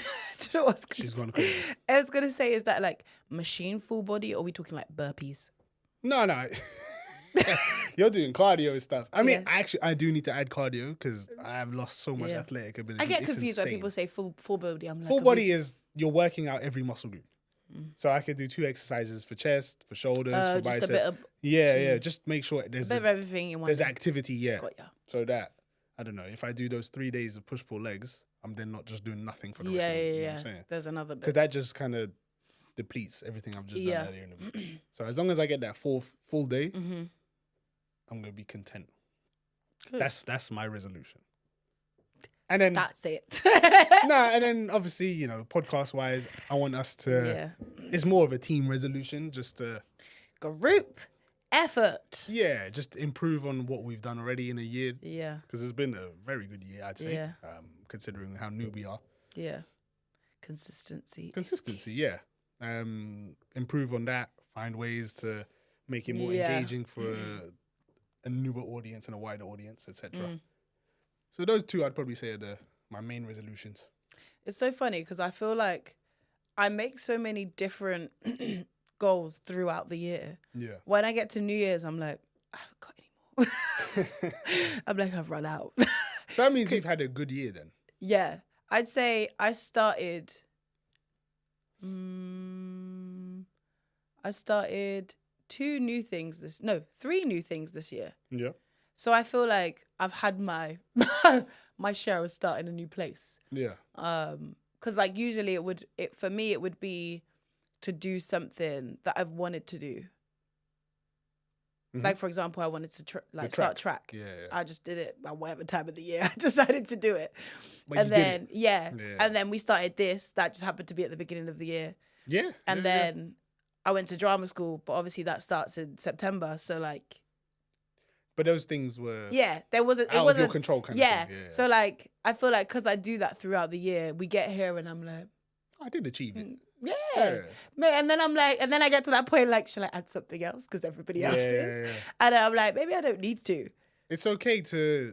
Speaker 1: know what
Speaker 2: She's gone crazy.
Speaker 1: I was gonna say, is that like machine full body, or are we talking like burpees?
Speaker 2: No. You're doing cardio and stuff. I mean,
Speaker 1: Yeah.
Speaker 2: I do need to add cardio because I have lost so much
Speaker 1: Yeah.
Speaker 2: athletic ability.
Speaker 1: I get
Speaker 2: It's
Speaker 1: confused when
Speaker 2: insane.
Speaker 1: people say full body. I'm like,
Speaker 2: Full
Speaker 1: are
Speaker 2: body is you're working out every muscle group.
Speaker 1: Mm.
Speaker 2: So I could do 2 exercises for chest, for shoulders, for
Speaker 1: just
Speaker 2: bicep.
Speaker 1: a bit of
Speaker 2: Yeah. Just make sure
Speaker 1: a
Speaker 2: there's
Speaker 1: bit of everything in one.
Speaker 2: there's
Speaker 1: day.
Speaker 2: activity. Yeah.
Speaker 1: Got ya.
Speaker 2: So that I don't know if I do those 3 days of push pull legs, I'm then not just doing nothing for the rest
Speaker 1: Yeah,
Speaker 2: of the week.
Speaker 1: yeah,
Speaker 2: You know
Speaker 1: yeah.
Speaker 2: what I'm saying?
Speaker 1: There's another
Speaker 2: Because
Speaker 1: bit.
Speaker 2: that just kind of depletes everything I've just done earlier in the week. So as long as I get that full day, I'm gonna be content.
Speaker 1: Good.
Speaker 2: That's my resolution. And then
Speaker 1: That's it.
Speaker 2: and then obviously, podcast wise, I want us to it's more of a team resolution, just to
Speaker 1: Group effort.
Speaker 2: just improve on what we've done already in a year.
Speaker 1: Yeah,
Speaker 2: Because it's been a very good year, I'd say.
Speaker 1: Yeah.
Speaker 2: Considering how new we are.
Speaker 1: yeah. Consistency.
Speaker 2: Consistency, yeah. Improve on that, find ways to make it more
Speaker 1: Yeah.
Speaker 2: engaging for a newer audience and a wider audience, etc.
Speaker 1: Mm.
Speaker 2: So those two I'd probably say are my main resolutions.
Speaker 1: It's so funny because I feel like I make so many different goals throughout the year.
Speaker 2: Yeah.
Speaker 1: When I get to New Year's, I'm like, I haven't got any more. I'm like, I've run out.
Speaker 2: So that means you've had a good year then.
Speaker 1: Yeah, I'd say I started 3 new things this year.
Speaker 2: Yeah.
Speaker 1: So I feel like I've had my my share of starting a new place.
Speaker 2: Yeah.
Speaker 1: Because like usually for me it would be to do something that I've wanted to do.
Speaker 2: Mhm.
Speaker 1: Like for example, I wanted to start track.
Speaker 2: Yeah.
Speaker 1: I just did it at whatever time of the year I decided to do it.
Speaker 2: But
Speaker 1: And
Speaker 2: you did
Speaker 1: then
Speaker 2: it.
Speaker 1: yeah,
Speaker 2: Yeah.
Speaker 1: and then we started this. That just happened to be at the beginning of the year.
Speaker 2: Yeah.
Speaker 1: And
Speaker 2: yeah,
Speaker 1: then I went to drama school, but obviously that starts in September. So like,
Speaker 2: But those things were
Speaker 1: there wasn't. It
Speaker 2: out of
Speaker 1: wasn't
Speaker 2: your control kind
Speaker 1: yeah.
Speaker 2: of thing. Yeah.
Speaker 1: So like, I feel like because I do that throughout the year, we get here and I'm like,
Speaker 2: I did achieve it.
Speaker 1: yeah. Man, and then I'm like, and then I get to that point like, shall I add something else? Because everybody else is.
Speaker 2: Yeah.
Speaker 1: And I'm like, maybe I don't need to.
Speaker 2: It's okay to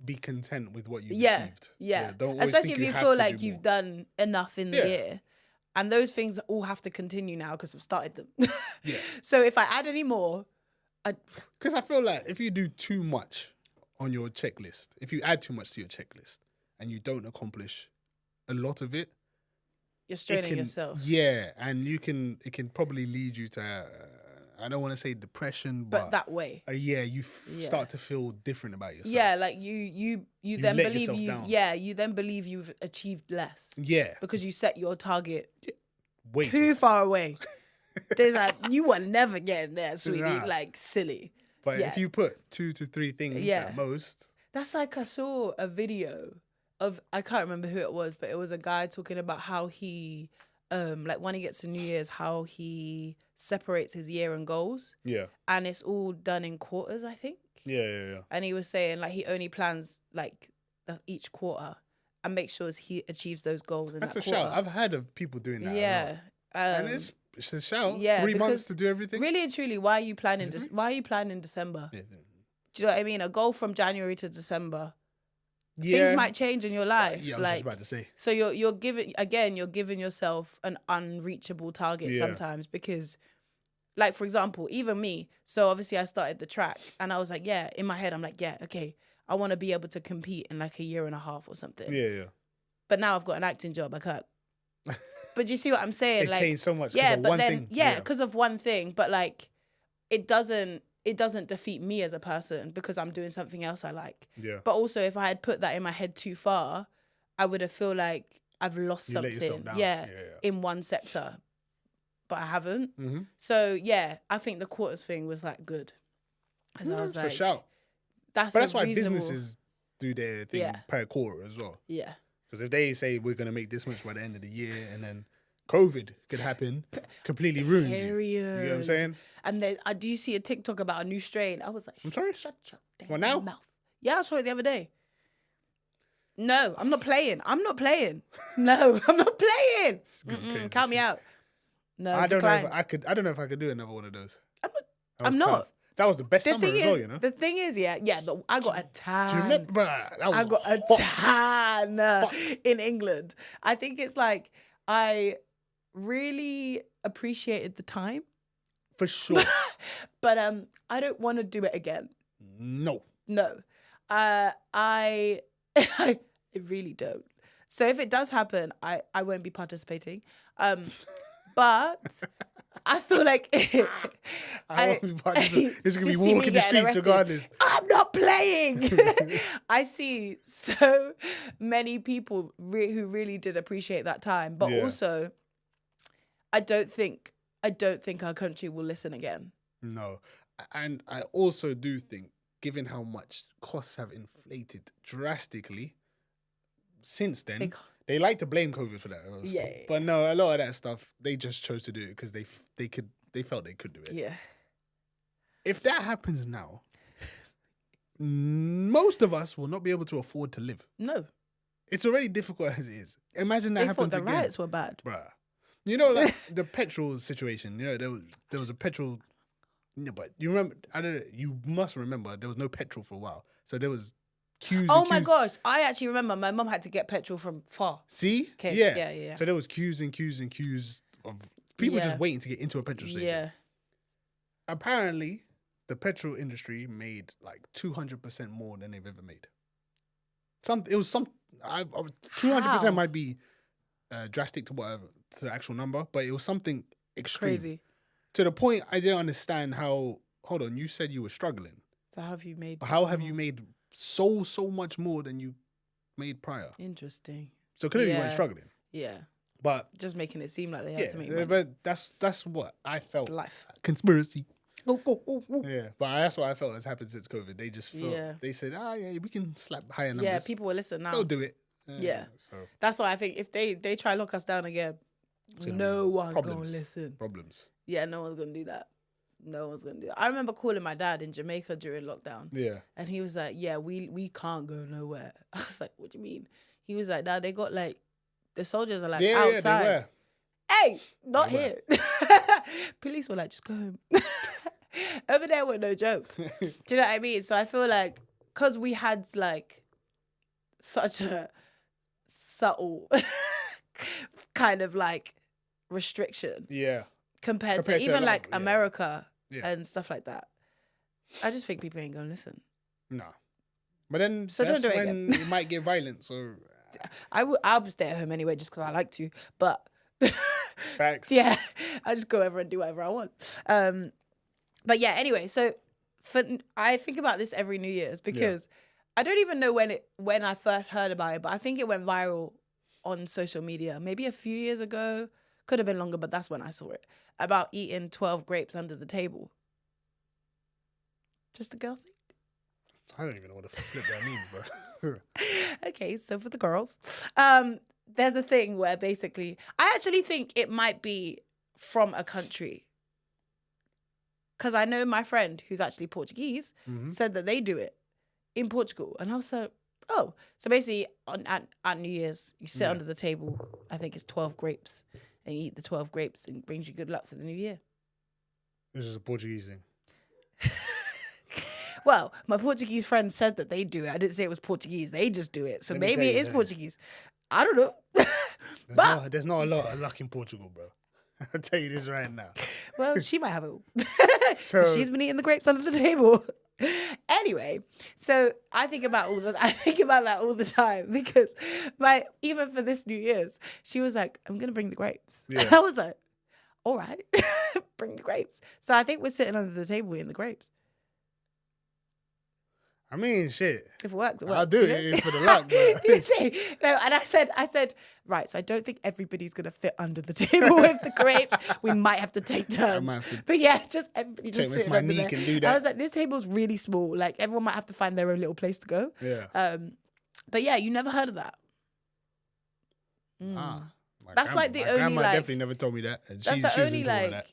Speaker 2: be content with what you've
Speaker 1: Yeah.
Speaker 2: achieved.
Speaker 1: Yeah.
Speaker 2: Don't always
Speaker 1: Especially
Speaker 2: think
Speaker 1: if you
Speaker 2: have
Speaker 1: feel
Speaker 2: to
Speaker 1: like
Speaker 2: do
Speaker 1: you've
Speaker 2: more.
Speaker 1: done enough in the
Speaker 2: Yeah.
Speaker 1: year. And those things all have to continue now because I've started them.
Speaker 2: Yeah.
Speaker 1: So if I add any more,
Speaker 2: Because I feel like if you do too much on your checklist, if you add too much to your checklist and you don't accomplish a lot of it,
Speaker 1: you're straining yourself.
Speaker 2: Yeah, and it can probably lead you to, I don't want to say depression,
Speaker 1: But that way.
Speaker 2: you
Speaker 1: Yeah.
Speaker 2: start to feel different about yourself.
Speaker 1: Yeah, like you then
Speaker 2: let
Speaker 1: believe
Speaker 2: yourself down.
Speaker 1: you then believe you've achieved less
Speaker 2: Yeah.
Speaker 1: because you set your target
Speaker 2: Wait.
Speaker 1: too far away. There's like you were never getting there, sweetie.
Speaker 2: Nah.
Speaker 1: Like silly.
Speaker 2: But
Speaker 1: yeah.
Speaker 2: if you put 2 to 3 things
Speaker 1: Yeah.
Speaker 2: at most,
Speaker 1: That's like I saw a video of I can't remember who it was, but it was a guy talking about how he like when he gets to New Year's, how he separates his year and goals.
Speaker 2: yeah.
Speaker 1: And it's all done in quarters, I think.
Speaker 2: Yeah.
Speaker 1: And he was saying like he only plans like each quarter and makes sure he achieves those goals in
Speaker 2: That's
Speaker 1: that
Speaker 2: a
Speaker 1: quarter.
Speaker 2: shout. I've heard of people doing that.
Speaker 1: Yeah.
Speaker 2: And it's a shout.
Speaker 1: yeah,
Speaker 2: 3 months
Speaker 1: because
Speaker 2: to do everything.
Speaker 1: Really and truly, why are you planning this? Why are you planning December?
Speaker 2: Yeah.
Speaker 1: Do you know what I mean? A goal from January to December.
Speaker 2: Yeah.
Speaker 1: Things might change in your life.
Speaker 2: Yeah, I was
Speaker 1: like,
Speaker 2: just about to say.
Speaker 1: so you're giving yourself an unreachable target
Speaker 2: Yeah.
Speaker 1: sometimes because, like for example, even me. So obviously I started the track and I was like, yeah, in my head I'm like, yeah, okay, I want to be able to compete in like a year and a half or something.
Speaker 2: Yeah.
Speaker 1: But now I've got an acting job. I can't. But you see what I'm saying?
Speaker 2: It
Speaker 1: like,
Speaker 2: changed so much. 'cause
Speaker 1: yeah,
Speaker 2: of
Speaker 1: but
Speaker 2: one
Speaker 1: then
Speaker 2: thing.
Speaker 1: yeah, because of one thing. But like, it doesn't. it doesn't defeat me as a person because I'm doing something else I like.
Speaker 2: Yeah.
Speaker 1: But also, if I had put that in my head too far, I would have feel like I've lost
Speaker 2: You let yourself
Speaker 1: something.
Speaker 2: down.
Speaker 1: Yeah,
Speaker 2: Yeah.
Speaker 1: in one sector, but I haven't.
Speaker 2: Mm-hmm.
Speaker 1: So yeah, I think the quarters thing was like good. As I was
Speaker 2: It's a
Speaker 1: like,
Speaker 2: shout.
Speaker 1: that's
Speaker 2: But that's
Speaker 1: a
Speaker 2: why
Speaker 1: reasonable-
Speaker 2: businesses do their thing
Speaker 1: Yeah.
Speaker 2: per quarter as well.
Speaker 1: Yeah,
Speaker 2: Because if they say we're going to make this much by the end of the year and then COVID could happen, completely ruins you.
Speaker 1: period.
Speaker 2: You know what I'm saying?
Speaker 1: And then I do see a TikTok about a new strain. I was like,
Speaker 2: I'm sorry?
Speaker 1: shut your damn
Speaker 2: What now?
Speaker 1: mouth. Yeah, I saw it the other day. No, I'm not playing. I'm not playing. No, I'm not playing.
Speaker 2: crazy
Speaker 1: Count me
Speaker 2: shit.
Speaker 1: out. No,
Speaker 2: I don't know
Speaker 1: declined.
Speaker 2: if I could. I don't know if I could do another one of those.
Speaker 1: I'm not-
Speaker 2: That was
Speaker 1: I'm not.
Speaker 2: tough. That was the best
Speaker 1: The
Speaker 2: summer
Speaker 1: thing
Speaker 2: as
Speaker 1: is,
Speaker 2: well, you know.
Speaker 1: the thing is, I got a
Speaker 2: Do you
Speaker 1: tan.
Speaker 2: remember? Bruh, that was
Speaker 1: I got a
Speaker 2: hot.
Speaker 1: tan in England. I think it's like I really appreciated the time,
Speaker 2: For sure.
Speaker 1: but I don't want to do it again.
Speaker 2: No.
Speaker 1: No, I I really don't. So if it does happen, I won't be participating. But I feel like
Speaker 2: I won't be participating. It's going to
Speaker 1: just
Speaker 2: be
Speaker 1: see me
Speaker 2: walking the
Speaker 1: getting
Speaker 2: streets
Speaker 1: arrested.
Speaker 2: regardless.
Speaker 1: I'm not playing. I see so many people who really did appreciate that time, but
Speaker 2: Yeah.
Speaker 1: also, I don't think our country will listen again.
Speaker 2: No. And I also do think, given how much costs have inflated drastically since then, they like to blame COVID for that.
Speaker 1: Yeah.
Speaker 2: But no, a lot of that stuff, they just chose to do it because they felt they could do it.
Speaker 1: Yeah.
Speaker 2: If that happens now, most of us will not be able to afford to live.
Speaker 1: No,
Speaker 2: It's already difficult as it is. Imagine that
Speaker 1: they
Speaker 2: happens
Speaker 1: thought the
Speaker 2: again.
Speaker 1: riots were bad.
Speaker 2: Bruh. You know, like the petrol situation, you know, there was a petrol, no, but you remember, I don't know, you must remember there was no petrol for a while. So there was queues.
Speaker 1: Oh
Speaker 2: and
Speaker 1: my
Speaker 2: queues.
Speaker 1: gosh, I actually remember my mum had to get petrol from far.
Speaker 2: See?
Speaker 1: 'Kay,
Speaker 2: Yeah.
Speaker 1: yeah.
Speaker 2: So there was queues and queues and queues of people
Speaker 1: Yeah.
Speaker 2: just waiting to get into a petrol station.
Speaker 1: Yeah.
Speaker 2: Apparently, the petrol industry made like 200% more than they've ever made. 200%
Speaker 1: How?
Speaker 2: might be drastic to the actual number, but it was something extreme.
Speaker 1: Crazy.
Speaker 2: To the point I didn't understand how. Hold on, you said you were struggling.
Speaker 1: So how have you made?
Speaker 2: How have you made so much more than you made prior?
Speaker 1: Interesting.
Speaker 2: So clearly you weren't
Speaker 1: Yeah.
Speaker 2: struggling.
Speaker 1: Yeah.
Speaker 2: But
Speaker 1: Just making it seem like they had to make
Speaker 2: yeah,
Speaker 1: money.
Speaker 2: but that's what I felt.
Speaker 1: Life.
Speaker 2: Conspiracy.
Speaker 1: Oh.
Speaker 2: Yeah, but that's what I felt has happened since COVID. They just felt
Speaker 1: Yeah.
Speaker 2: they said, yeah, we can slap higher numbers.
Speaker 1: Yeah, people will listen now.
Speaker 2: They'll do it.
Speaker 1: Yeah.
Speaker 2: So
Speaker 1: That's why I think if they try lock us down again,
Speaker 2: gonna
Speaker 1: no
Speaker 2: be
Speaker 1: one's gonna
Speaker 2: problems.
Speaker 1: listen.
Speaker 2: problems.
Speaker 1: Yeah, no one's gonna do that. No one's gonna do that. I remember calling my dad in Jamaica during lockdown,
Speaker 2: Yeah.
Speaker 1: and he was like, "Yeah, we can't go nowhere." I was like, "What do you mean?" He was like, "Dad, they got like the soldiers are like
Speaker 2: Yeah,
Speaker 1: outside."
Speaker 2: they were.
Speaker 1: Hey, not
Speaker 2: They
Speaker 1: here. Police were like, just go home. Over there were no joke. Do you know what I mean? So I feel like because we had like such a subtle kind of like restriction
Speaker 2: Yeah.
Speaker 1: compared to
Speaker 2: Compared to a
Speaker 1: even
Speaker 2: lot
Speaker 1: like
Speaker 2: of- yeah.
Speaker 1: America
Speaker 2: Yeah.
Speaker 1: and stuff like that. I just think people ain't gonna listen.
Speaker 2: No. But then
Speaker 1: So don't
Speaker 2: that's
Speaker 1: do it
Speaker 2: when
Speaker 1: again.
Speaker 2: it might get violent. So
Speaker 1: I'll stay at home anyway just because I like to. But
Speaker 2: facts.
Speaker 1: yeah, I just go over and do whatever I want. But yeah, anyway, so I think about this every New Year's because I don't even know when I first heard about it, but I think it went viral on social media maybe a few years ago. Could have been longer, but that's when I saw it. About eating 12 grapes under the table. Just a girl thing?
Speaker 2: I don't even know what the flip that means, bro.
Speaker 1: Okay, so for the girls, there's a thing where basically, I actually think it might be from a country. Because I know my friend who's actually Portuguese
Speaker 2: Mhm.
Speaker 1: said that they do it in Portugal. And I was like, oh. So basically, at New Year's, you sit
Speaker 2: Yeah.
Speaker 1: under the table, I think it's 12 grapes, and you eat the 12 grapes and it brings you good luck for the new year.
Speaker 2: This is a Portuguese thing.
Speaker 1: Well, my Portuguese friend said that they do it. I didn't say it was Portuguese. They just do it. So
Speaker 2: Let me
Speaker 1: maybe
Speaker 2: tell
Speaker 1: it
Speaker 2: you
Speaker 1: is
Speaker 2: something.
Speaker 1: Portuguese. I don't know. But
Speaker 2: There's not a lot of luck in Portugal, bro. I'll tell you this right now.
Speaker 1: well, she might have it.
Speaker 2: So-
Speaker 1: She's been eating the grapes under the table. Anyway, so I think about that all the time because even for this New Year's, she was like, "I'm gonna bring the grapes."
Speaker 2: Yeah.
Speaker 1: I was like, "All right, bring the grapes." So I think we're sitting under the table eating the grapes.
Speaker 2: I mean, shit.
Speaker 1: If it works, it works.
Speaker 2: I'll do
Speaker 1: you know?
Speaker 2: it for the luck. But
Speaker 1: You see? No, and I said, right, so I don't think everybody's going to fit under the table with the grapes. We might have to take turns.
Speaker 2: have to
Speaker 1: But yeah, just everybody just
Speaker 2: check if
Speaker 1: sitting
Speaker 2: my
Speaker 1: under
Speaker 2: knee
Speaker 1: there.
Speaker 2: can do
Speaker 1: I
Speaker 2: that.
Speaker 1: was like, this table's really small. Like, everyone might have to find their own little place to go.
Speaker 2: Yeah.
Speaker 1: But yeah, you never heard of that.
Speaker 2: My
Speaker 1: That's like the
Speaker 2: my
Speaker 1: only,
Speaker 2: grandma
Speaker 1: like-
Speaker 2: definitely never told me that. And
Speaker 1: That's
Speaker 2: she,
Speaker 1: the
Speaker 2: she was
Speaker 1: only,
Speaker 2: into all
Speaker 1: like,
Speaker 2: that.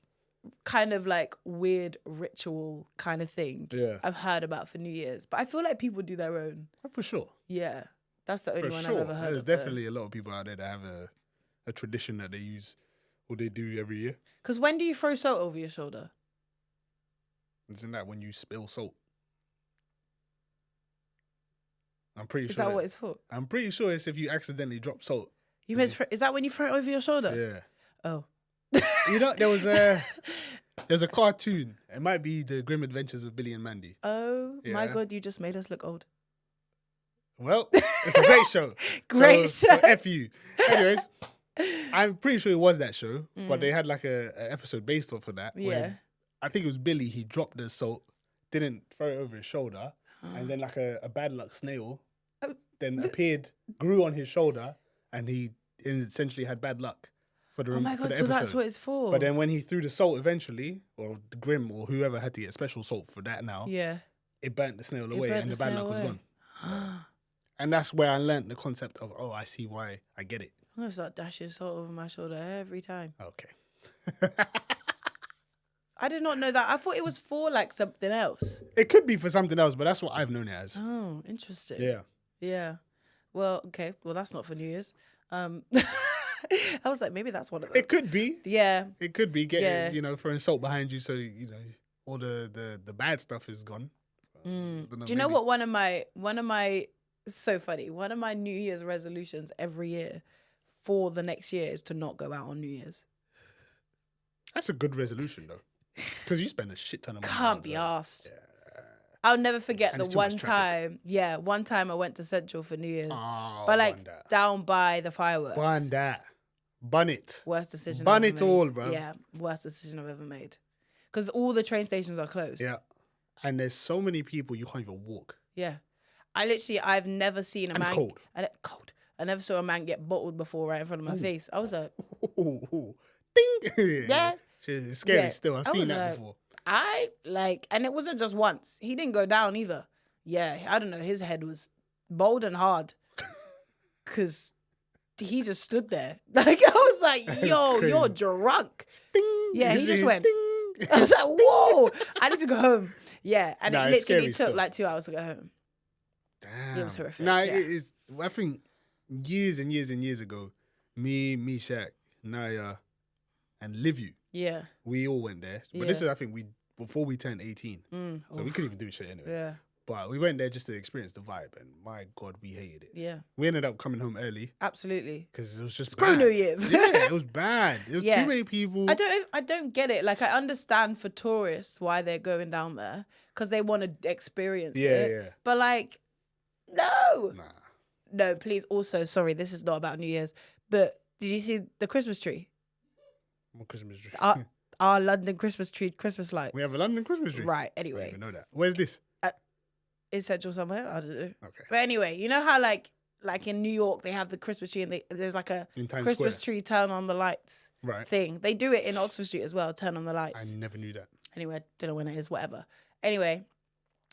Speaker 1: kind of like weird ritual kind of thing
Speaker 2: Yeah.
Speaker 1: I've heard about for New Year's. But I feel like people do their own.
Speaker 2: For sure.
Speaker 1: Yeah. That's the only
Speaker 2: For
Speaker 1: one
Speaker 2: sure.
Speaker 1: I've ever heard
Speaker 2: There's
Speaker 1: of. though.
Speaker 2: definitely a lot of people out there that have a tradition that they use or they do every year.
Speaker 1: Because when do you throw salt over your shoulder?
Speaker 2: Isn't that when you spill salt? I'm pretty
Speaker 1: Is
Speaker 2: sure.
Speaker 1: that what it's for?
Speaker 2: I'm pretty sure it's if you accidentally drop salt.
Speaker 1: You meant is that when you throw it over your shoulder?
Speaker 2: Yeah.
Speaker 1: Oh.
Speaker 2: You know, there's a cartoon. It might be the Grim Adventures of Billy and Mandy.
Speaker 1: Oh my
Speaker 2: Yeah.
Speaker 1: God, you just made us look old.
Speaker 2: Well, it's a great show.
Speaker 1: Great
Speaker 2: so,
Speaker 1: show.
Speaker 2: So F you. Anyways, I'm pretty sure it was that show, but they had like an episode based off of that.
Speaker 1: Yeah.
Speaker 2: Where I think it was Billy. He dropped the salt, didn't throw it over his shoulder, and then like a bad luck snail then appeared, grew on his shoulder, and he essentially had bad luck for the
Speaker 1: Oh my
Speaker 2: for
Speaker 1: God,
Speaker 2: the
Speaker 1: so that's
Speaker 2: episode.
Speaker 1: what it's for.
Speaker 2: But then when he threw the salt eventually, or the Grim or whoever had to get special salt for that now,
Speaker 1: yeah.
Speaker 2: it burnt the snail away
Speaker 1: burnt
Speaker 2: and
Speaker 1: the
Speaker 2: the bad
Speaker 1: snail
Speaker 2: luck was
Speaker 1: away.
Speaker 2: gone. And that's where I learnt the concept of, oh, I see why I get it.
Speaker 1: I'm gonna start dashing salt over my shoulder every time.
Speaker 2: Okay.
Speaker 1: I did not know that. I thought it was for like something else.
Speaker 2: It could be for something else, but that's what I've known it as.
Speaker 1: Oh, interesting.
Speaker 2: Yeah.
Speaker 1: Yeah. Well, okay. Well, that's not for New Year's. I was like, maybe that's one of them.
Speaker 2: It could be.
Speaker 1: Yeah.
Speaker 2: It could be getting,
Speaker 1: Yeah.
Speaker 2: you know, throwing salt behind you so, you know, all the bad stuff is gone.
Speaker 1: Do you know what one of my so funny, one of my New Year's resolutions every year for the next year is to not go out on New Year's.
Speaker 2: That's a good resolution, though. Because you spend a shit ton of money.
Speaker 1: Can't be asked. I'll never forget
Speaker 2: And
Speaker 1: the
Speaker 2: it's too much
Speaker 1: one
Speaker 2: traffic.
Speaker 1: time. Yeah, one time I went to Central for New Year's,
Speaker 2: Oh,
Speaker 1: but like
Speaker 2: Wanda.
Speaker 1: down by the fireworks.
Speaker 2: Bun that. Bun it.
Speaker 1: Worst decision.
Speaker 2: Bun
Speaker 1: I've
Speaker 2: it
Speaker 1: ever made.
Speaker 2: all, bro.
Speaker 1: Yeah, worst decision I've ever made. Because all the train stations are closed.
Speaker 2: Yeah. And there's so many people you can't even walk.
Speaker 1: Yeah. I've never seen a
Speaker 2: And
Speaker 1: man.
Speaker 2: it's cold.
Speaker 1: Cold. I never saw a man get bottled before right in front of my face. I was like,
Speaker 2: Ooh. Ding.
Speaker 1: Yeah.
Speaker 2: Shit, it's scary
Speaker 1: Yeah.
Speaker 2: still. I've
Speaker 1: I
Speaker 2: seen
Speaker 1: was
Speaker 2: that
Speaker 1: like-
Speaker 2: before.
Speaker 1: and it wasn't just once. He didn't go down either. Yeah, I don't know. His head was bold and hard. Cause he just stood there. Like I was like, yo,
Speaker 2: crazy.
Speaker 1: you're drunk.
Speaker 2: Ding.
Speaker 1: Yeah,
Speaker 2: You
Speaker 1: he just
Speaker 2: see,
Speaker 1: went.
Speaker 2: Ding.
Speaker 1: I was like, whoa, I need to go home. Yeah, and
Speaker 2: Nah,
Speaker 1: it
Speaker 2: it's
Speaker 1: literally
Speaker 2: scary
Speaker 1: took
Speaker 2: still.
Speaker 1: like 2 hours to go home.
Speaker 2: Damn.
Speaker 1: was horrific,
Speaker 2: Nah,
Speaker 1: yeah.
Speaker 2: it is. I think years and years and years ago, me, Shaq, Naya, and Livu,
Speaker 1: Yeah.
Speaker 2: we all went there. But this
Speaker 1: Yeah.
Speaker 2: is, I think, before we turned 18. So we couldn't even do shit anyway.
Speaker 1: Yeah.
Speaker 2: But we went there just to experience the vibe, and my God, we hated it.
Speaker 1: Yeah.
Speaker 2: We ended up coming home early
Speaker 1: Absolutely.
Speaker 2: because it was just
Speaker 1: Screw
Speaker 2: bad.
Speaker 1: New Year's.
Speaker 2: Yeah, it was bad. It was
Speaker 1: Yeah.
Speaker 2: too many people.
Speaker 1: I don't get it. Like I understand for tourists why they're going down there because they want to experience it.
Speaker 2: Yeah.
Speaker 1: But like, no,
Speaker 2: Nah.
Speaker 1: no. Please. Also, sorry, this is not about New Year's. But did you see the Christmas tree?
Speaker 2: What Christmas tree?
Speaker 1: Our London Christmas tree, Christmas lights.
Speaker 2: We have a London Christmas tree.
Speaker 1: Right.
Speaker 2: I don't
Speaker 1: Anyway,
Speaker 2: even know that. Where's this?
Speaker 1: it's Central somewhere. I don't know.
Speaker 2: Okay.
Speaker 1: But anyway, you know how like in New York they have the Christmas tree and there's like a
Speaker 2: In Times
Speaker 1: Christmas
Speaker 2: Square.
Speaker 1: tree turn on the lights
Speaker 2: Right.
Speaker 1: thing. They do it in Oxford Street as well. Turn on the lights.
Speaker 2: I never knew that.
Speaker 1: Anyway, don't know when it is, whatever. Anyway,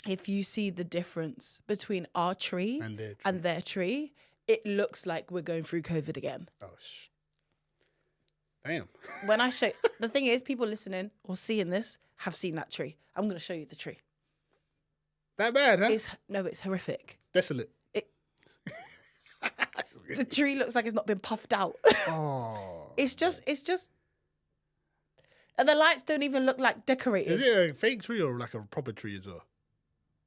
Speaker 1: if you see the difference between our tree
Speaker 2: And their tree.
Speaker 1: and their tree, it looks like we're going through COVID again.
Speaker 2: Oh, damn.
Speaker 1: When I show, the thing is, people listening or seeing this have seen that tree. I'm going to show you the tree.
Speaker 2: That bad, huh?
Speaker 1: It's horrific.
Speaker 2: Desolate.
Speaker 1: The tree looks like it's not been puffed out.
Speaker 2: Oh.
Speaker 1: It's just, and the lights don't even look like
Speaker 2: Is
Speaker 1: decorated.
Speaker 2: it a fake tree or like a proper tree as well?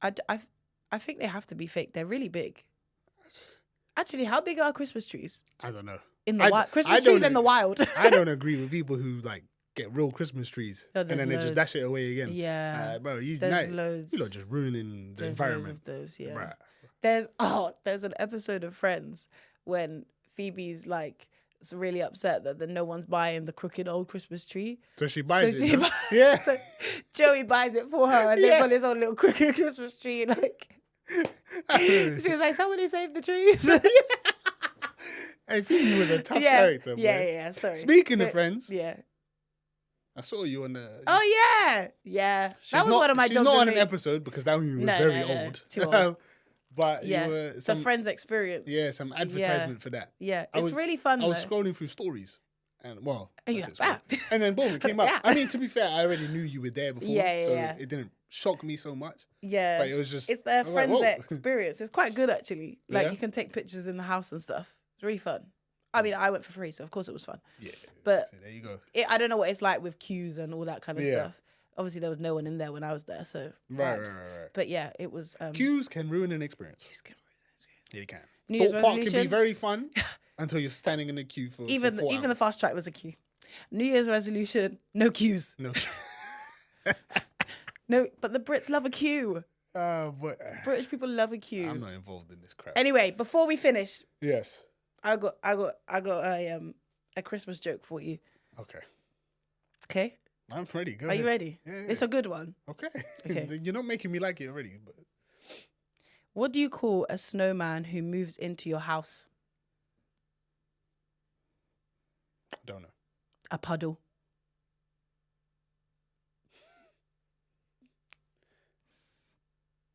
Speaker 1: I think they have to be fake. They're really big. Actually, how big are Christmas trees?
Speaker 2: I don't know.
Speaker 1: In the wild. Christmas
Speaker 2: I don't-
Speaker 1: trees in the wild.
Speaker 2: I don't agree with people who like get real Christmas trees
Speaker 1: Oh,
Speaker 2: and
Speaker 1: there's
Speaker 2: then they just
Speaker 1: loads.
Speaker 2: dash it away again.
Speaker 1: Yeah.
Speaker 2: Bro, you
Speaker 1: There's
Speaker 2: nah,
Speaker 1: loads.
Speaker 2: You lot just ruining the
Speaker 1: There's
Speaker 2: environment.
Speaker 1: loads of those, yeah.
Speaker 2: Bruh.
Speaker 1: There's an episode of Friends when Phoebe's like really upset that no one's buying the crooked old Christmas tree.
Speaker 2: So she buys
Speaker 1: So
Speaker 2: it.
Speaker 1: she
Speaker 2: huh?
Speaker 1: buys-
Speaker 2: Yeah.
Speaker 1: So Joey buys it for her and
Speaker 2: Yeah.
Speaker 1: they've got his own little crooked Christmas tree. Like, She was like, somebody save the trees.
Speaker 2: Hey, Phoebe was a tough character, boy.
Speaker 1: Yeah. Sorry.
Speaker 2: Speaking of friends,
Speaker 1: Yeah.
Speaker 2: I saw you on the.
Speaker 1: Oh yeah. That was one of my
Speaker 2: she's
Speaker 1: jobs.
Speaker 2: not
Speaker 1: in
Speaker 2: on an
Speaker 1: the-
Speaker 2: episode because that one you were
Speaker 1: No,
Speaker 2: very
Speaker 1: no,
Speaker 2: old.
Speaker 1: too old.
Speaker 2: But
Speaker 1: Yeah.
Speaker 2: you were
Speaker 1: The
Speaker 2: some
Speaker 1: Friends experience.
Speaker 2: some advertisement for that.
Speaker 1: Yeah.
Speaker 2: I
Speaker 1: It's
Speaker 2: was-
Speaker 1: really fun.
Speaker 2: I was
Speaker 1: though.
Speaker 2: scrolling through stories, and well,
Speaker 1: And
Speaker 2: I
Speaker 1: you're
Speaker 2: said
Speaker 1: like,
Speaker 2: scroll. And then boom, it came up.
Speaker 1: Yeah.
Speaker 2: I mean, to be fair, I already knew you were there before,
Speaker 1: Yeah,
Speaker 2: so
Speaker 1: yeah.
Speaker 2: it didn't shock me so much.
Speaker 1: Yeah.
Speaker 2: But it was just
Speaker 1: It's
Speaker 2: I
Speaker 1: the
Speaker 2: was like,
Speaker 1: Friends
Speaker 2: whoa.
Speaker 1: experience. It's quite good actually. Like
Speaker 2: Yeah?
Speaker 1: you can take pictures in the house and stuff. It's really fun. I mean, I went for free, so of course it was fun.
Speaker 2: Yeah,
Speaker 1: But
Speaker 2: so there you go.
Speaker 1: I don't know what it's like with queues and all that kind of
Speaker 2: Yeah.
Speaker 1: stuff. Obviously, there was no one in there when I was there, so
Speaker 2: Right.
Speaker 1: vibes. But yeah, it was.
Speaker 2: Queues can ruin an experience.
Speaker 1: Queues can-
Speaker 2: Yeah, you can.
Speaker 1: New Year's
Speaker 2: Thought Park can be
Speaker 1: resolution?
Speaker 2: very fun until you're standing in the queue for
Speaker 1: even
Speaker 2: for 4
Speaker 1: the
Speaker 2: hours.
Speaker 1: fast track, there's a queue. New Year's resolution: no queues.
Speaker 2: No.
Speaker 1: No, but the Brits love a queue.
Speaker 2: But
Speaker 1: British people love a queue.
Speaker 2: I'm not involved in this crap.
Speaker 1: Anyway, before we finish,
Speaker 2: Yes.
Speaker 1: I got a Christmas joke for you.
Speaker 2: Okay.
Speaker 1: Okay,
Speaker 2: I'm ready. Go
Speaker 1: are you
Speaker 2: ahead.
Speaker 1: ready?
Speaker 2: Yeah,
Speaker 1: It's a good one.
Speaker 2: Okay.
Speaker 1: Okay.
Speaker 2: You're not making me like it already, but
Speaker 1: What do you call a snowman who moves into your house?
Speaker 2: don't know.
Speaker 1: A puddle.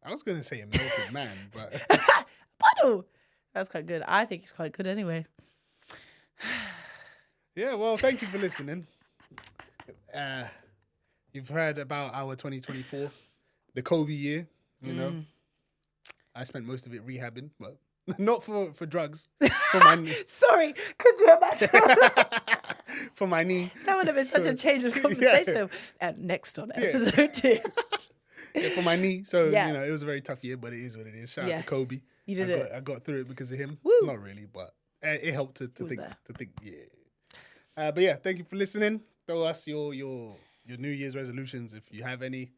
Speaker 2: I was gonna say a melted man, but
Speaker 1: Puddle. That's quite good. I think it's quite good anyway.
Speaker 2: yeah. Well, thank you for listening. You've heard about our 2024, the Kobe year. You know, I spent most of it rehabbing, but not for drugs. For my knee.
Speaker 1: Sorry, could you imagine?
Speaker 2: For my knee.
Speaker 1: That would have been such a change of
Speaker 2: Yeah.
Speaker 1: conversation. And next on episode 2.
Speaker 2: Yeah, for my knee. So
Speaker 1: Yeah.
Speaker 2: you know, it was a very tough year, but it is what it is. Shout out
Speaker 1: Yeah.
Speaker 2: to Kobe.
Speaker 1: You did it.
Speaker 2: I got through it because of him.
Speaker 1: Woo.
Speaker 2: Not really, but it helped to
Speaker 1: was
Speaker 2: think.
Speaker 1: there.
Speaker 2: To think, yeah. But yeah, thank you for listening. Throw us your New Year's resolutions if you have any,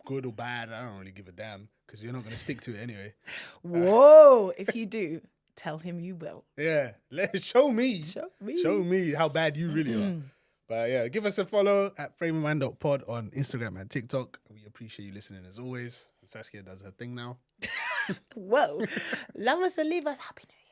Speaker 2: good or bad. I don't really give a damn because you're not gonna stick to it anyway.
Speaker 1: Whoa. If you do, tell him you will.
Speaker 2: Yeah, show me.
Speaker 1: Show me.
Speaker 2: How bad you really are. But yeah, give us a follow at frameofman.pod on Instagram and TikTok. We appreciate you listening as always. Saskia does her thing now.
Speaker 1: Whoa. Love us and leave us. Happy New Year.